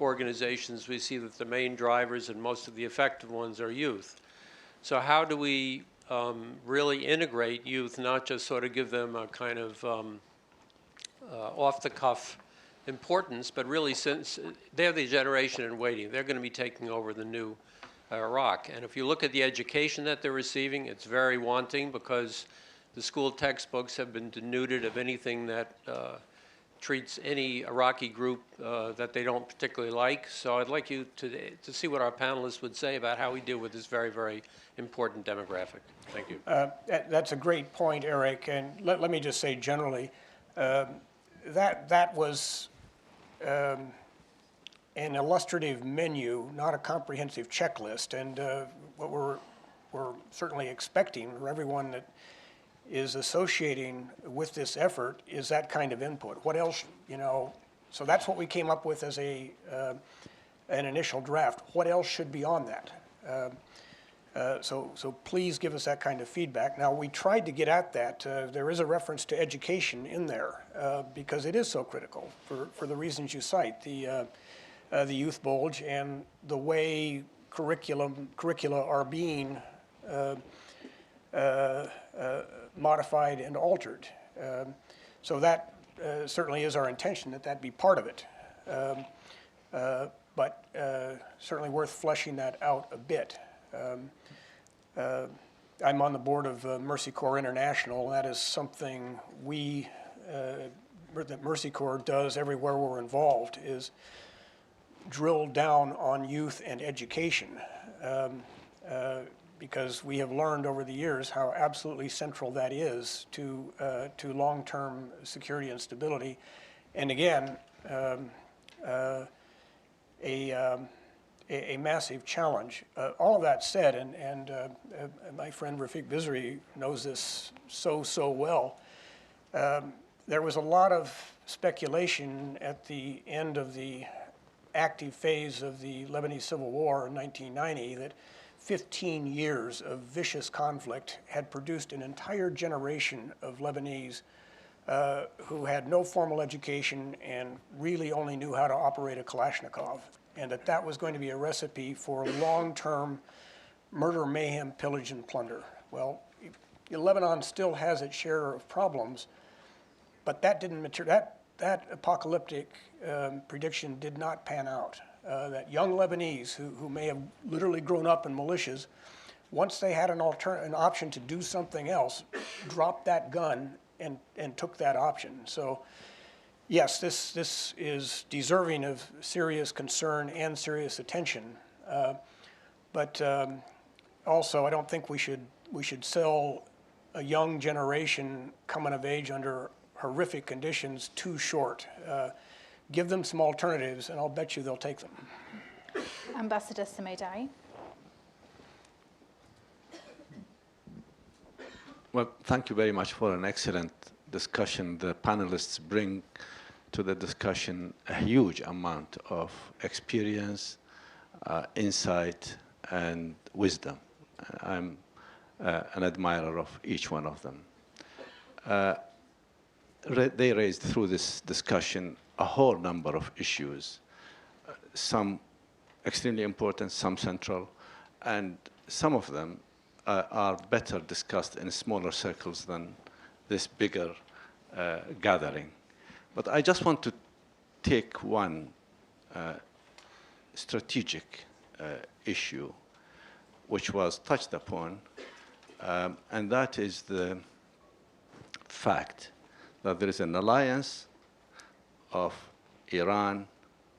S8: organizations, we see that the main drivers and most of the effective ones are youth. So how do we really integrate youth, not just sort of give them a kind of off-the-cuff importance, but really, since they're the generation in waiting, they're going to be taking over the new Iraq. And if you look at the education that they're receiving, it's very wanting, because the school textbooks have been denuded of anything that treats any Iraqi group that they don't particularly like. So I'd like you to see what our panelists would say about how we deal with this very, very important demographic. Thank you.
S3: That's a great point, Eric. And let me just say generally, that was an illustrative menu, not a comprehensive checklist. And what we're certainly expecting for everyone that is associating with this effort is that kind of input. What else, you know, so that's what we came up with as an initial draft. What else should be on that? So please give us that kind of feedback. Now, we tried to get at that. There is a reference to education in there because it is so critical for the reasons you cite, the youth bulge and the way curricula are being modified and altered. So that certainly is our intention, that be part of it. But certainly worth fleshing that out a bit. I'm on the board of Mercy Corps International, and that is something that Mercy Corps does everywhere we're involved, is drill down on youth and education. Because we have learned over the years how absolutely central that is to long-term security and stability. And again, a massive challenge. All of that said, and my friend Rafiq Bizri knows this so well, there was a lot of speculation at the end of the active phase of the Lebanese Civil War in 1990 that 15 years of vicious conflict had produced an entire generation of Lebanese who had no formal education and really only knew how to operate a Kalashnikov, and that was going to be a recipe for long-term murder, mayhem, pillage, and plunder. Well, Lebanon still has its share of problems, but that didn't materialize. That apocalyptic prediction did not pan out. That young Lebanese who may have literally grown up in militias, once they had an option to do something else, dropped that gun and took that option. So yes, this is deserving of serious concern and serious attention. But also, I don't think we should sell a young generation coming of age under horrific conditions too short. Give them some alternatives, and I'll bet you they'll take them.
S2: Ambassador Sameh.
S9: Well, thank you very much for an excellent discussion. The panelists bring to the discussion a huge amount of experience, insight, and wisdom. I'm an admirer of each one of them. They raised through this discussion a whole number of issues, some extremely important, some central, and some of them are better discussed in smaller circles than this bigger gathering. But I just want to take one strategic issue which was touched upon, and that is the fact that there is an alliance of Iran,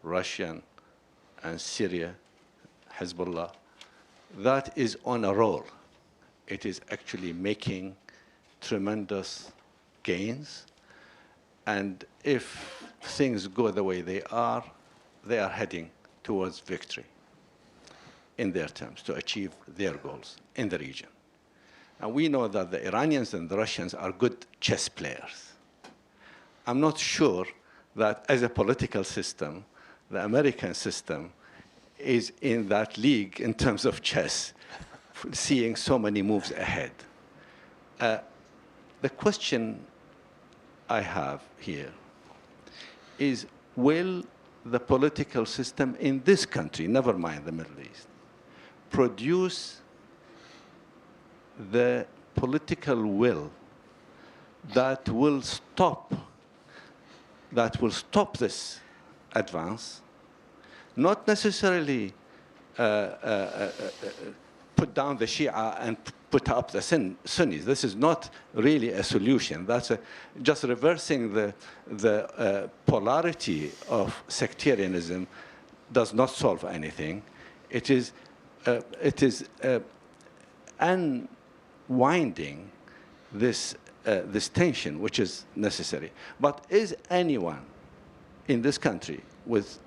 S9: Russia, and Syria, Hezbollah, that is on a roll. It is actually making tremendous gains. And if things go the way they are heading towards victory in their terms to achieve their goals in the region. And we know that the Iranians and the Russians are good chess players. I'm not sure that as a political system, the American system is in that league in terms of chess, seeing so many moves ahead. The question I have here is, will the political system in this country, never mind the Middle East, produce the political will that will stop this advance, not necessarily put down the Shia and put up the Sunnis. This is not really a solution. That's just reversing the polarity of sectarianism does not solve anything. It is unwinding this tension, which is necessary. But is anyone in this country with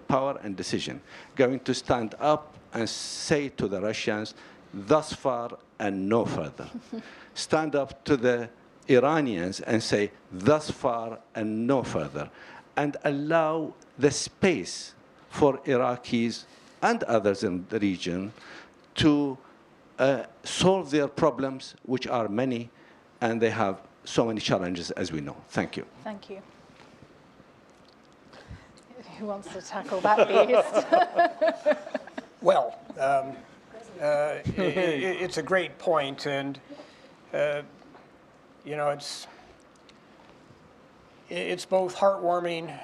S9: power and decision going to stand up and say to the Russians, thus far and no further? stand up to the Iranians and say, thus far and no further, and allow the space for Iraqis and others in the region to solve their problems, which are many, and they have so many challenges, as we know. Thank you.
S2: Thank you. Who wants to tackle that beast?
S3: Well, it's a great point, and you know, it's both heartwarming.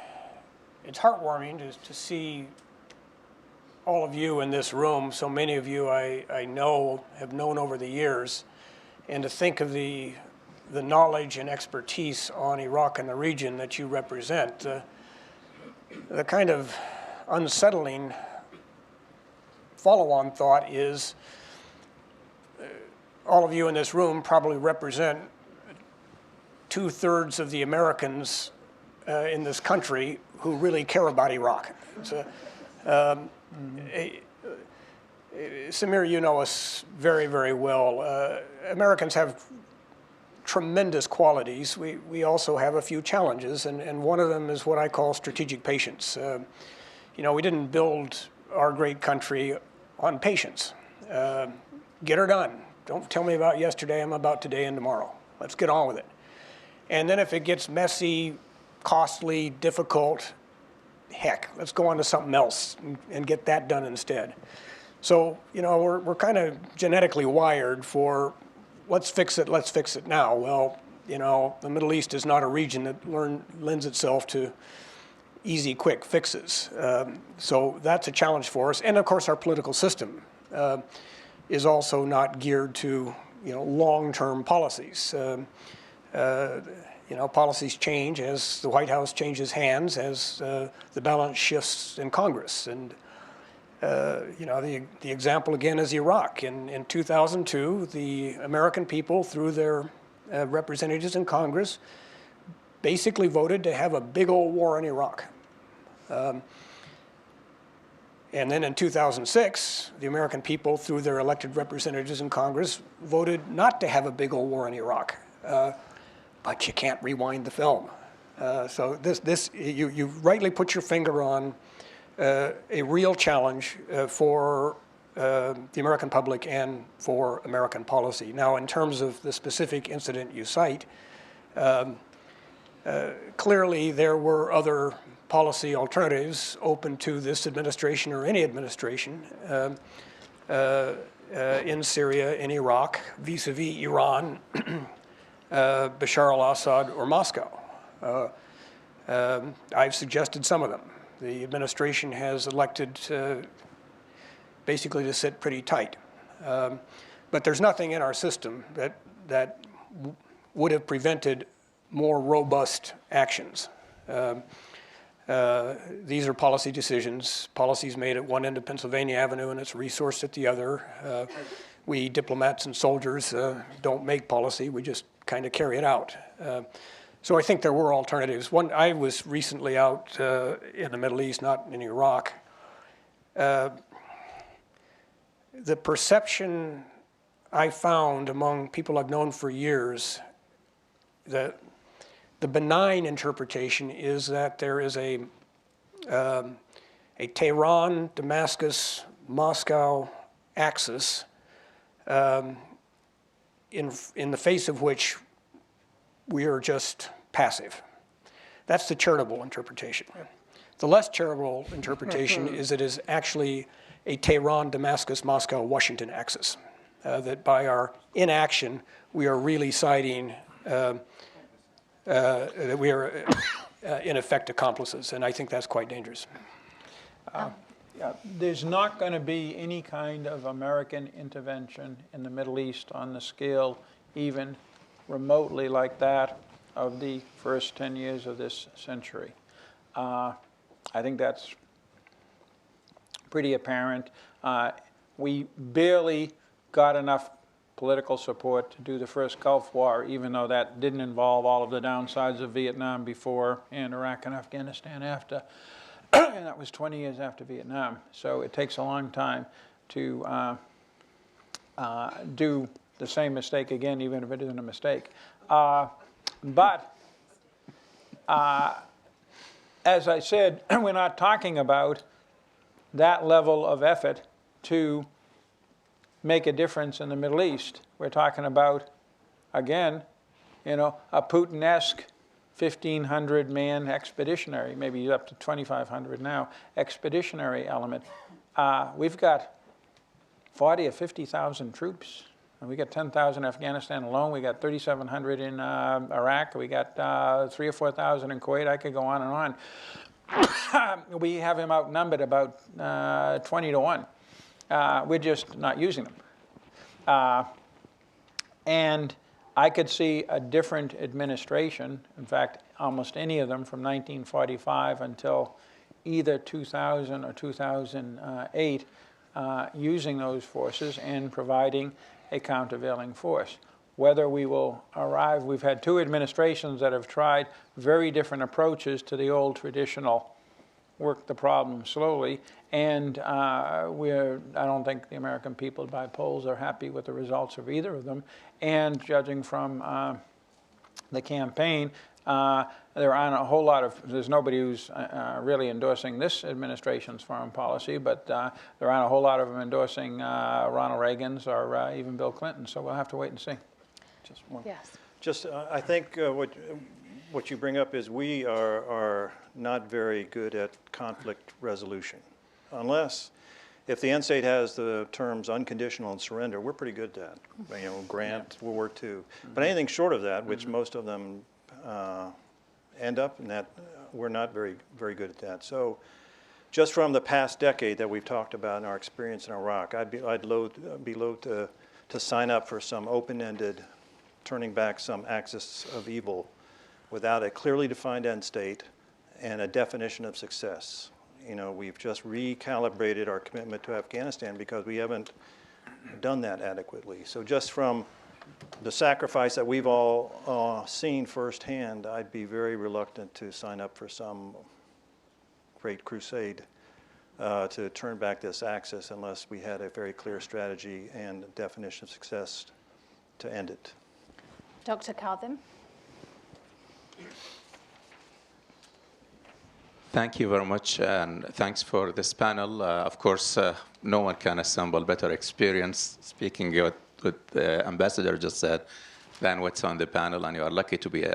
S3: It's heartwarming to see all of you in this room. So many of you I know, have known over the years, and to think of the knowledge and expertise on Iraq and the region that you represent. The kind of unsettling follow-on thought is all of you in this room probably represent 2/3 of the Americans in this country who really care about Iraq. Samir, you know us very, very well. Americans have tremendous qualities. We also have a few challenges, and one of them is what I call strategic patience. You know, we didn't build our great country on patience. Get her done. Don't tell me about yesterday, I'm about today and tomorrow. Let's get on with it. And then if it gets messy, costly, difficult, heck, let's go on to something else and get that done instead. So, you know, we're kind of genetically wired for let's fix it now. Well, you know, the Middle East is not a region that lends itself to easy, quick fixes. So that's a challenge for us. And of course, our political system is also not geared to, you know, long-term policies. You know, policies change as the White House changes hands, as the balance shifts in Congress. And you know, the example again is Iraq. In 2002, the American people, through their representatives in Congress, basically voted to have a big old war in Iraq. And then in 2006, the American people, through their elected representatives in Congress, voted not to have a big old war in Iraq. But you can't rewind the film. So you rightly put your finger on a real challenge for the American public and for American policy. Now, in terms of the specific incident you cite, clearly there were other policy alternatives open to this administration or any administration in Syria, in Iraq, vis-a-vis Iran, Bashar al-Assad, or Moscow. I've suggested some of them. The administration has elected basically to sit pretty tight. But there's nothing in our system that would have prevented more robust actions. These are policy decisions, policies made at one end of Pennsylvania Avenue and it's resourced at the other. We diplomats and soldiers don't make policy, we just kind of carry it out. So I think there were alternatives. I was recently out in the Middle East, not in Iraq. The perception I found among people I've known for years, that the benign interpretation is that there is a Tehran, Damascus, Moscow axis in the face of which we are just passive. That's the charitable interpretation. The less charitable interpretation is it is actually a Tehran, Damascus, Moscow, Washington axis. That by our inaction, we are really siding that we are, in effect, accomplices, and I think that's quite dangerous.
S4: Yeah, there's not going to be any kind of American intervention in the Middle East on the scale even remotely like that of the first 10 years of this century. I think that's pretty apparent. We barely got enough political support to do the first Gulf War, even though that didn't involve all of the downsides of Vietnam before and Iraq and Afghanistan after. And that was 20 years after Vietnam. So it takes a long time to do the same mistake again, even if it isn't a mistake. But as I said, we're not talking about that level of effort to make a difference in the Middle East. We're talking about, again, a Putin-esque 1,500-man expeditionary, maybe up to 2,500 now, expeditionary element. We've got 40 or 50,000 troops. And we got 10,000 in Afghanistan alone. We got 3,700 in Iraq. We got 3,000 or 4,000 in Kuwait. I could go on and on. We have him outnumbered about 20 to 1. We're just not using them. And I could see a different administration, in fact, almost any of them from 1945 until either 2000 or 2008, using those forces and providing a countervailing force. Whether we will arrive, we've had two administrations that have tried very different approaches to the old traditional work the problem slowly, and I don't think the American people by polls are happy with the results of either of them. And judging from the campaign, there aren't a whole lot of, there's nobody who's really endorsing this administration's foreign policy, but there aren't a whole lot of them endorsing Ronald Reagan's or even Bill Clinton, so we'll have to wait and see.
S5: Just one.
S2: Yes.
S5: I think what you bring up is we are not very good at conflict resolution. If the end state has the terms unconditional and surrender, we're pretty good at that. Grant, World War II. But anything short of that, which most of them end up in that, we're not very good at that. So just from the past decade that we've talked about in our experience in Iraq, I'd be loath to sign up for some open-ended, turning back some axis of evil without a clearly defined end state and a definition of success. We've just recalibrated our commitment to Afghanistan because we haven't done that adequately. So just from the sacrifice that we've all seen firsthand, I'd be very reluctant to sign up for some great crusade to turn back this axis unless we had a very clear strategy and definition of success to end it.
S2: Dr. Kadhim.
S10: Thank you very much, and thanks for this panel. Of course, no one can assemble better experience speaking what the ambassador just said than what's on the panel, and you are lucky to be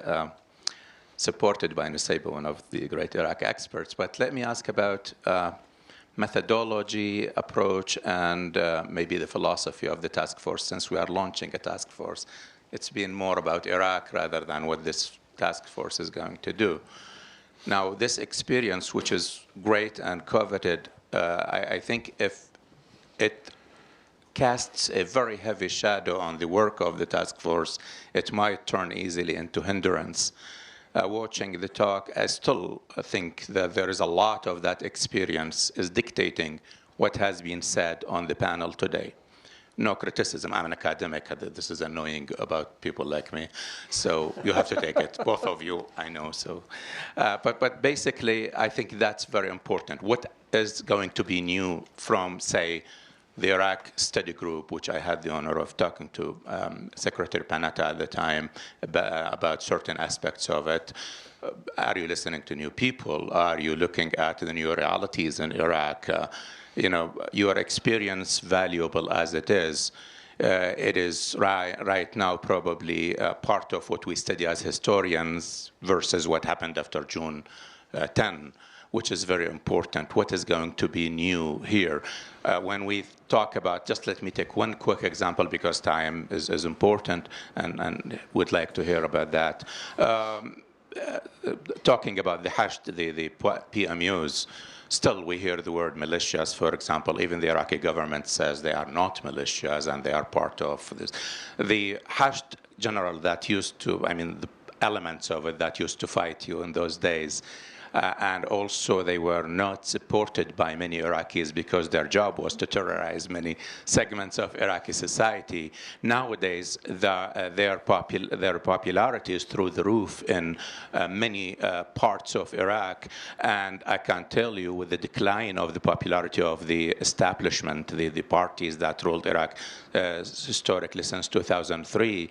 S10: supported by Nusayba, one of the great Iraq experts. But let me ask about methodology, approach, and maybe the philosophy of the task force. Since we are launching a task force, it's been more about Iraq rather than what this task force is going to do. Now, this experience, which is great and coveted, I think if it casts a very heavy shadow on the work of the task force, it might turn easily into hindrance. Watching the talk, I still think that there is a lot of that experience is dictating what has been said on the panel today. No criticism. I'm an academic. This is annoying about people like me. So you have to take it, both of you, I know. So, but basically, I think that's very important. What is going to be new from, say, the Iraq study group, which I had the honor of talking to Secretary Panetta at the time about certain aspects of it. Are you listening to new people? Are you looking at the new realities in Iraq? Your experience, valuable as it is right now probably part of what we study as historians versus what happened after June 10, which is very important. What is going to be new here? When we talk about, just let me take one quick example because time is important and would like to hear about that. Talking about the PMUs, still we hear the word militias, for example. Even the Iraqi government says they are not militias and they are part of this. The Hashd general that used to, the elements of it that used to fight you in those days, and also they were not supported by many Iraqis because their job was to terrorize many segments of Iraqi society. Nowadays, their popularity is through the roof in many parts of Iraq, and I can tell you with the decline of the popularity of the establishment, the parties that ruled Iraq historically since 2003,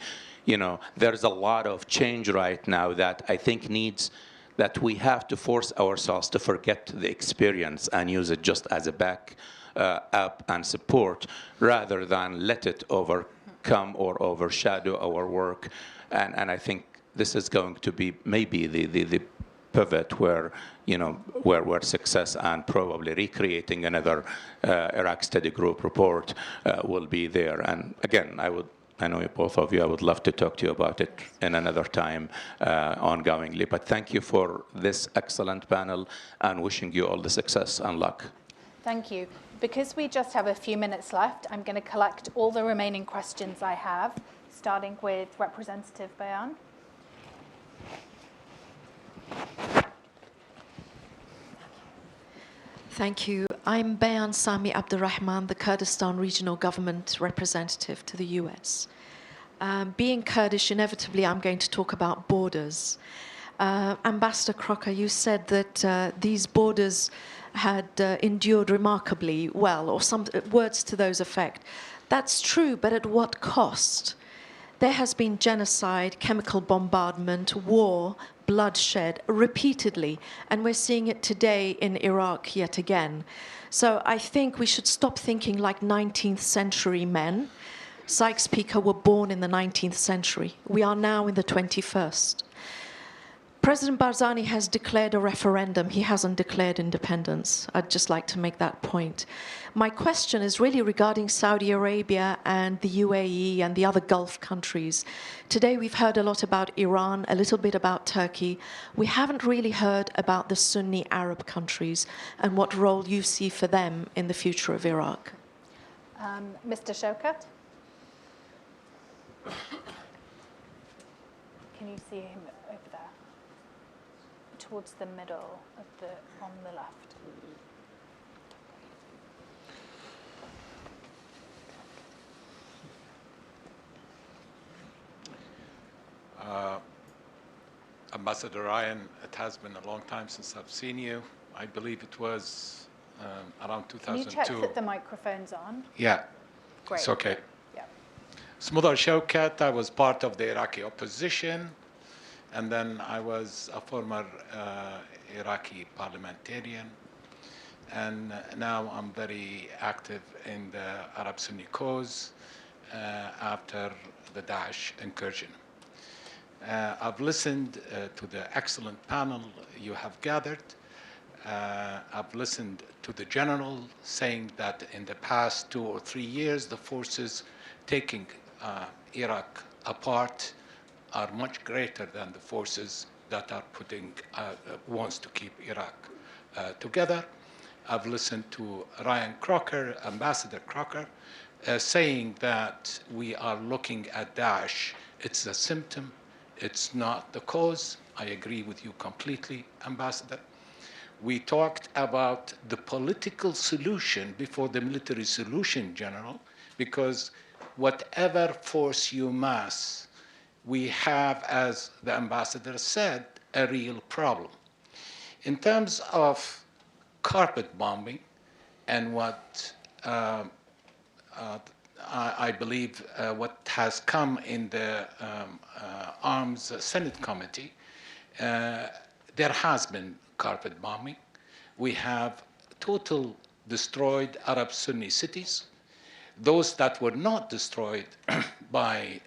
S10: there's a lot of change right now that I think needs that we have to force ourselves to forget the experience and use it just as a back up and support rather than let it overcome or overshadow our work. And I think this is going to be maybe the pivot where success and probably recreating another Iraq Study Group report will be there. And again, I know both of you, I would love to talk to you about it in another time ongoingly. But thank you for this excellent panel and wishing you all the success and luck.
S2: Thank you. Because we just have a few minutes left, I'm going to collect all the remaining questions I have, starting with Representative Bayan.
S11: Thank you. I'm Bayan Sami Abdurrahman, the Kurdistan Regional Government Representative to the US. Being Kurdish, inevitably I'm going to talk about borders. Ambassador Crocker, you said that these borders had endured remarkably well, or some words to those effect. That's true, but at what cost? There has been genocide, chemical bombardment, war, bloodshed repeatedly, and we're seeing it today in Iraq yet again. So I think we should stop thinking like 19th century men. Sykes-Picot were born in the 19th century. We are now in the 21st. President Barzani has declared a referendum. He hasn't declared independence. I'd just like to make that point. My question is really regarding Saudi Arabia and the UAE and the other Gulf countries. Today we've heard a lot about Iran, a little bit about Turkey. We haven't really heard about the Sunni Arab countries and what role you see for them in the future of Iraq.
S2: Mr. Shaukat? Can you see him over there? Towards the middle of on the left.
S12: Ambassador Ryan, it has been a long time since I've seen you. I believe it was around 2002.
S2: Can you check that the microphone's on?
S12: Yeah,
S2: Great.
S12: it's okay.
S2: Yeah.
S12: Smuldar Shaukat, I was part of the Iraqi opposition, and then I was a former Iraqi parliamentarian, and now I'm very active in the Arab-Sunni cause after the Daesh incursion. I've listened to the excellent panel you have gathered. I've listened to the general saying that in the past 2 or 3 years, the forces taking Iraq apart are much greater than the forces that are wants to keep Iraq together. I've listened to Ryan Crocker, Ambassador Crocker, saying that we are looking at Daesh. It's a symptom. It's not the cause. I agree with you completely, Ambassador. We talked about the political solution before the military solution, General, because whatever force you mass, we have, as the ambassador said, a real problem. In terms of carpet bombing and what I believe what has come in the Arms Senate Committee, there has been carpet bombing. We have total destroyed Arab Sunni cities. Those that were not destroyed by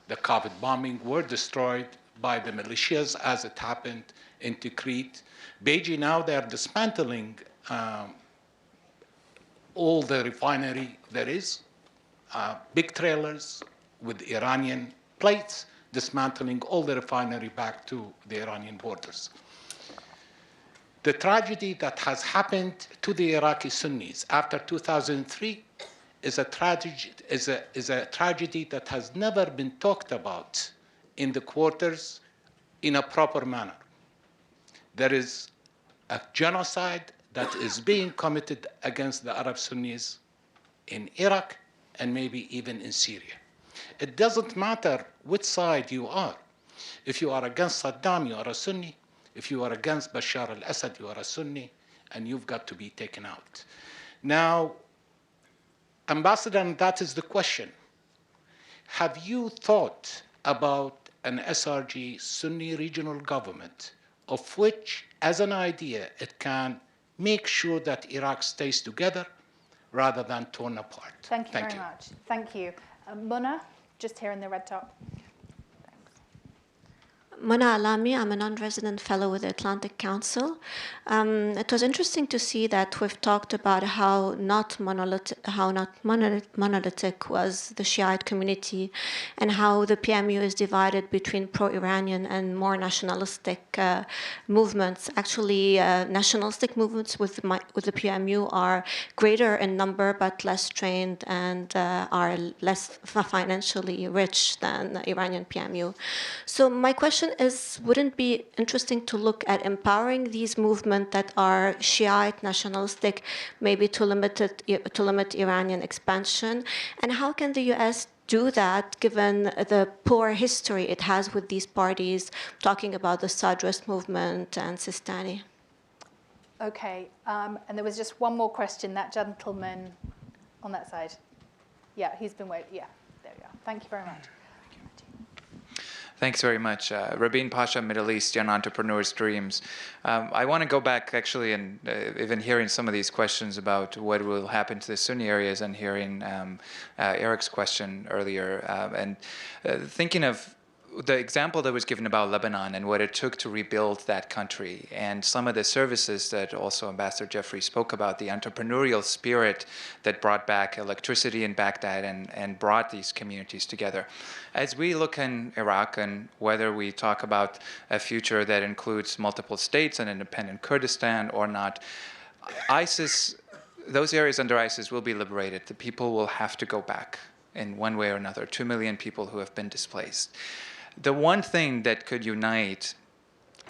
S12: the carpet bombing were destroyed by the militias, as it happened in Tikrit. Beji now, they are dismantling all the refinery there is, big trailers with Iranian plates, dismantling all the refinery back to the Iranian borders. The tragedy that has happened to the Iraqi Sunnis after 2003 is a tragedy that has never been talked about in the quarters in a proper manner. there is a genocide that is being committed against the Arab Sunnis in Iraq and maybe even in Syria. It doesn't matter which side you are. If you are against Saddam, you are a Sunni. If you are against Bashar al-Assad, you are a Sunni, and you've got to be taken out. Now, Ambassador, and that is the question. Have you thought about an SRG Sunni regional government of which, as an idea, it can make sure that Iraq stays together rather than torn apart?
S2: Thank you very much. Thank you. Mona, just here in the red top.
S13: Mona Alami, I'm a non-resident fellow with the Atlantic Council. It was interesting to see that we've talked about how not monolithic was the Shiite community, and how the PMU is divided between pro-Iranian and more nationalistic movements. Actually, nationalistic movements with the PMU are greater in number but less trained and are less financially rich than the Iranian PMU. So my question is, wouldn't it be interesting to look at empowering these movements that are Shiite nationalistic, maybe to limit Iranian expansion? And how can the U.S. do that, given the poor history it has with these parties, talking about the Sadrist movement and Sistani?
S2: Okay, and there was just one more question, that gentleman on that side. Yeah, he's been waiting. Yeah, there we are. Thank you very much.
S14: Thanks very much. Rabin Pasha, Middle East, Young Entrepreneurs' Dreams. I want to go back, actually, and even hearing some of these questions about what will happen to the Sunni areas and hearing Eric's question earlier, and thinking of the example that was given about Lebanon and what it took to rebuild that country, and some of the services that also Ambassador Jeffrey spoke about, the entrepreneurial spirit that brought back electricity in Baghdad and brought these communities together. As we look in Iraq, and whether we talk about a future that includes multiple states and independent Kurdistan or not, ISIS, those areas under ISIS will be liberated. The people will have to go back in one way or another, 2 million people who have been displaced. The one thing that could unite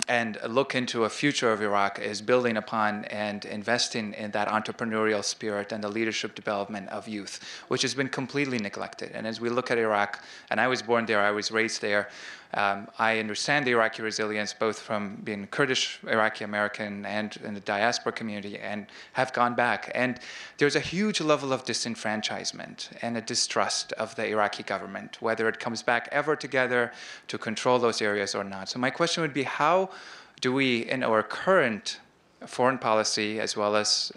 S14: and look into a future of Iraq is building upon and investing in that entrepreneurial spirit and the leadership development of youth, which has been completely neglected. And as we look at Iraq, and I was born there, I was raised there, I understand the Iraqi resilience, both from being Kurdish, Iraqi American, and in the diaspora community, and have gone back. And there's a huge level of disenfranchisement and a distrust of the Iraqi government, whether it comes back ever together to control those areas or not. So my question would be, how do we, in our current foreign policy, as well as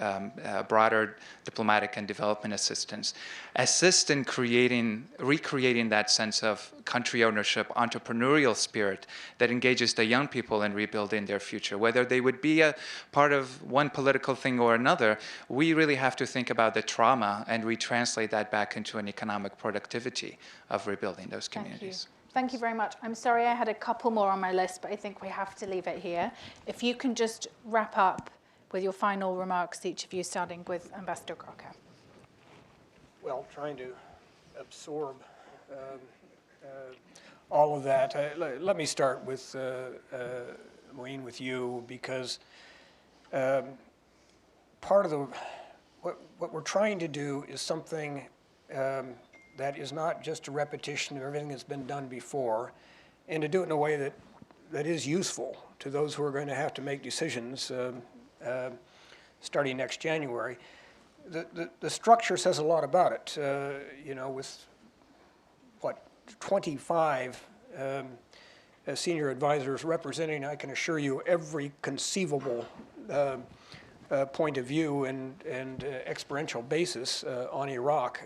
S14: broader diplomatic and development assistance, assist in recreating that sense of country ownership, entrepreneurial spirit that engages the young people in rebuilding their future? Whether they would be a part of one political thing or another, we really have to think about the trauma and retranslate that back into an economic productivity of rebuilding those communities.
S2: Thank you very much. I'm sorry I had a couple more on my list, but I think we have to leave it here. If you can just wrap up with your final remarks, each of you, starting with Ambassador Crocker.
S3: Well, trying to absorb all of that. Let me start with, Moeen, with you, because part of what we're trying to do is something that is not just a repetition of everything that's been done before, and to do it in a way that is useful to those who are going to have to make decisions starting next January. The structure says a lot about it. You know, with what, 25 senior advisors representing, I can assure you, every conceivable point of view and experiential basis on Iraq.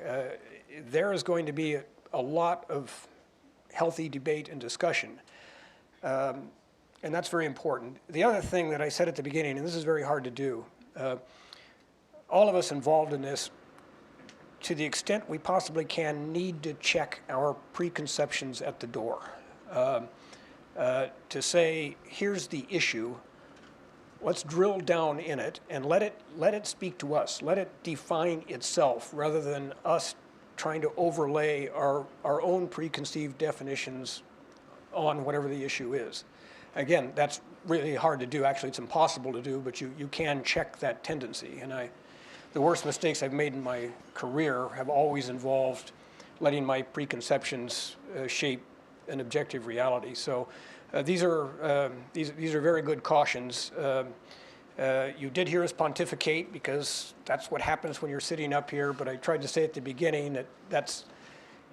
S3: There is going to be a lot of healthy debate and discussion, and that's very important. The other thing that I said at the beginning, and this is very hard to do, all of us involved in this, to the extent we possibly can, need to check our preconceptions at the door. To say, here's the issue, let's drill down in it and let it speak to us, let it define itself, rather than us trying to overlay our own preconceived definitions on whatever the issue is. Again, that's really hard to do. Actually, it's impossible to do, but you can check that tendency. And the worst mistakes I've made in my career have always involved letting my preconceptions shape an objective reality. So these are very good cautions. You did hear us pontificate because that's what happens when you're sitting up here, but I tried to say at the beginning that that's,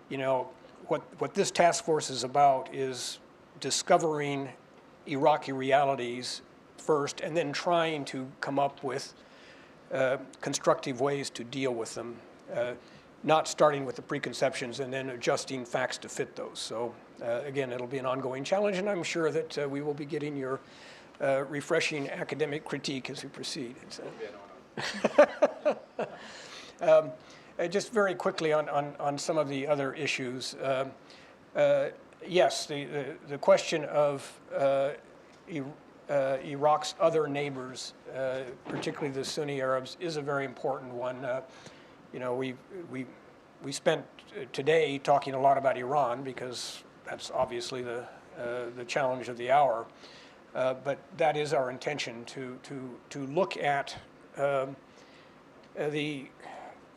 S3: you know, what this task force is about is discovering Iraqi realities first and then trying to come up with constructive ways to deal with them, not starting with the preconceptions and then adjusting facts to fit those. So again, it'll be an ongoing challenge, and I'm sure that we will be getting your refreshing academic critique as we proceed. Just very quickly on some of the other issues. Yes, the question of Iraq's other neighbors, particularly the Sunni Arabs, is a very important one. You know, we spent today talking a lot about Iran because that's obviously the challenge of the hour. But that is our intention to look at the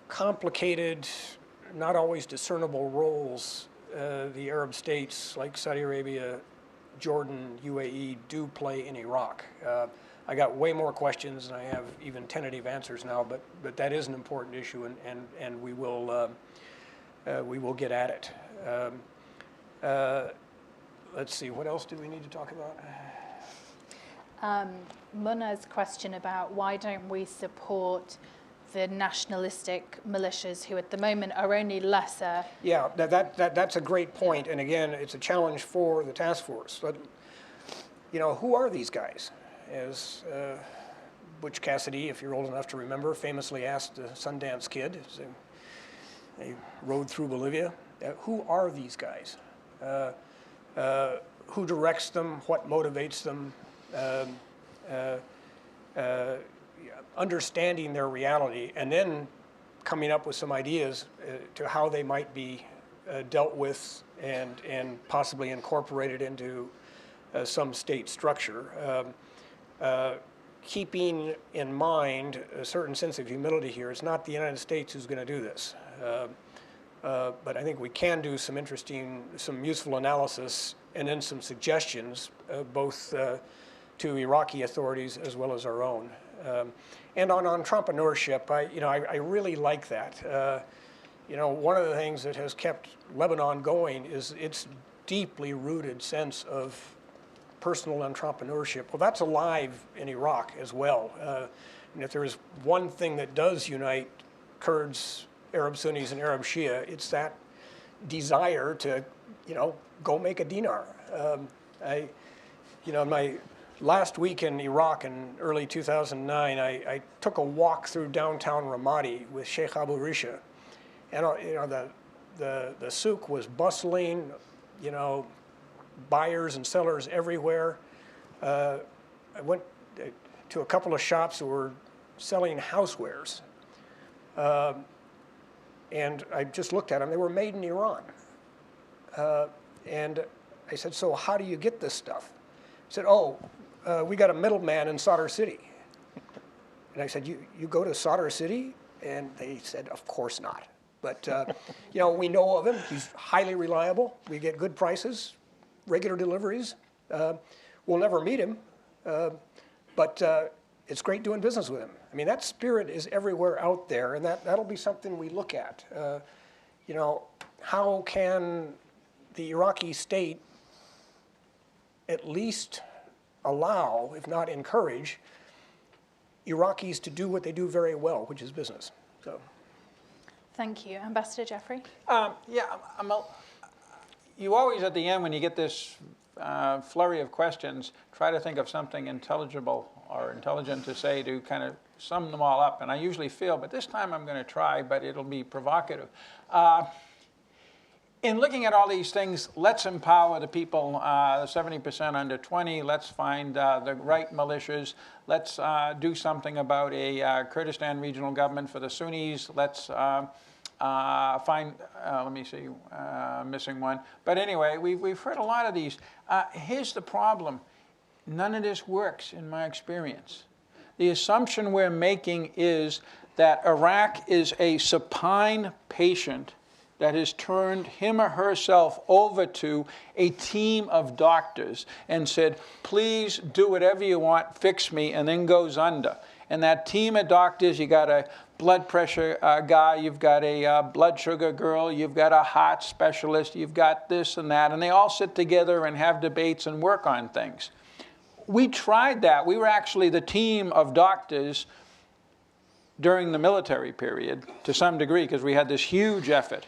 S3: complicated, not always discernible roles the Arab states like Saudi Arabia, Jordan, UAE do play in Iraq. I got way more questions than I have even tentative answers now, but that is an important issue, and we will get at it. Let's see, what else do we need to talk about?
S2: Muna's question about why don't we support the nationalistic militias who at the moment are only lesser.
S3: Yeah, that's a great point. And again, it's a challenge for the task force. But, you know, who are these guys? As Butch Cassidy, if you're old enough to remember, famously asked the Sundance Kid as they rode through Bolivia, who are these guys? Who directs them? What motivates them? Understanding their reality and then coming up with some ideas to how they might be dealt with and possibly incorporated into some state structure. Keeping in mind a certain sense of humility here, it's not the United States who's going to do this. But I think we can do some useful analysis and then some suggestions, both to Iraqi authorities as well as our own. And on entrepreneurship, I really like that. You know, one of the things that has kept Lebanon going is its deeply rooted sense of personal entrepreneurship. Well, that's alive in Iraq as well. And if there is one thing that does unite Kurds, Arab Sunnis, and Arab Shia, it's that desire to, you know, go make a dinar. My last week in Iraq in early 2009, I took a walk through downtown Ramadi with Sheikh Abu Risha. And the souk was bustling, you know, buyers and sellers everywhere. I went to a couple of shops that were selling housewares. And I just looked at them. They were made in Iran. And I said, so how do you get this stuff? He said, we got a middleman in Sadr City. And I said, you go to Sadr City? And they said, of course not. But, you know, we know of him. He's highly reliable. We get good prices, regular deliveries. We'll never meet him, but it's great doing business with him. I mean, that spirit is everywhere out there, and that'll be something we look at. You know, how can the Iraqi state at least allow, if not encourage, Iraqis to do what they do very well, which is business. So.
S2: Thank you. Ambassador Jeffrey?
S4: You always, at the end, when you get this flurry of questions, try to think of something intelligible or intelligent to say to kind of sum them all up. And I usually fail, but this time I'm going to try, but it'll be provocative. In looking at all these things, let's empower the people, the 70% under 20. Let's find the right militias. Let's do something about a Kurdistan regional government for the Sunnis. Let's find, let me see, missing one. But anyway, we've heard a lot of these. Here's the problem. none of this works in my experience. The assumption we're making is that Iraq is a supine patient that has turned him or herself over to a team of doctors and said, please do whatever you want, fix me, and then goes under. And that team of doctors, you got a blood pressure guy, you've got a blood sugar girl, you've got a heart specialist, you've got this and that, and they all sit together and have debates and work on things. We tried that. We were actually the team of doctors during the military period to some degree because we had this huge effort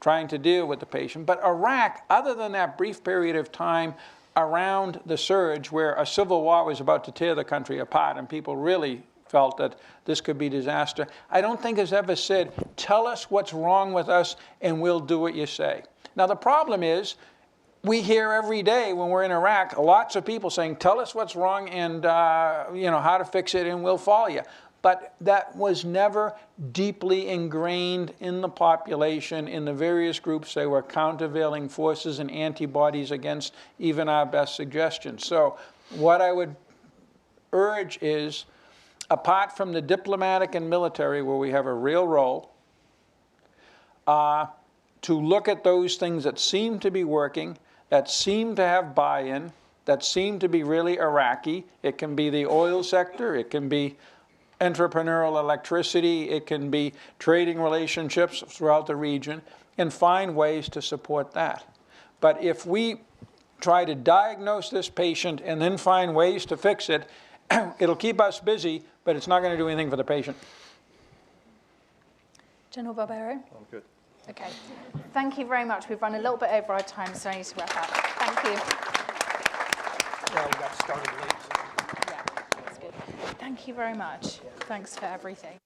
S4: trying to deal with the patient. But Iraq, other than that brief period of time around the surge where a civil war was about to tear the country apart and people really felt that this could be disaster, I don't think has ever said, tell us what's wrong with us and we'll do what you say. Now the problem is, we hear every day when we're in Iraq, lots of people saying, tell us what's wrong and how to fix it and we'll follow you. But that was never deeply ingrained in the population, in the various groups. They were countervailing forces and antibodies against even our best suggestions. So what I would urge is, apart from the diplomatic and military, where we have a real role, to look at those things that seem to be working, that seem to have buy-in, that seem to be really Iraqi. It can be the oil sector, it can be entrepreneurial electricity, it can be trading relationships throughout the region, and find ways to support that. But if we try to diagnose this patient and then find ways to fix it, it'll keep us busy, but it's not going to do anything for the patient.
S2: General Barbero?
S5: I'm good.
S2: Okay. Thank you very much. We've run a little bit over our time, so I need to wrap up. Thank you.
S3: Well, we got started late.
S2: Yeah, that's good. Thank you very much. Thanks for everything.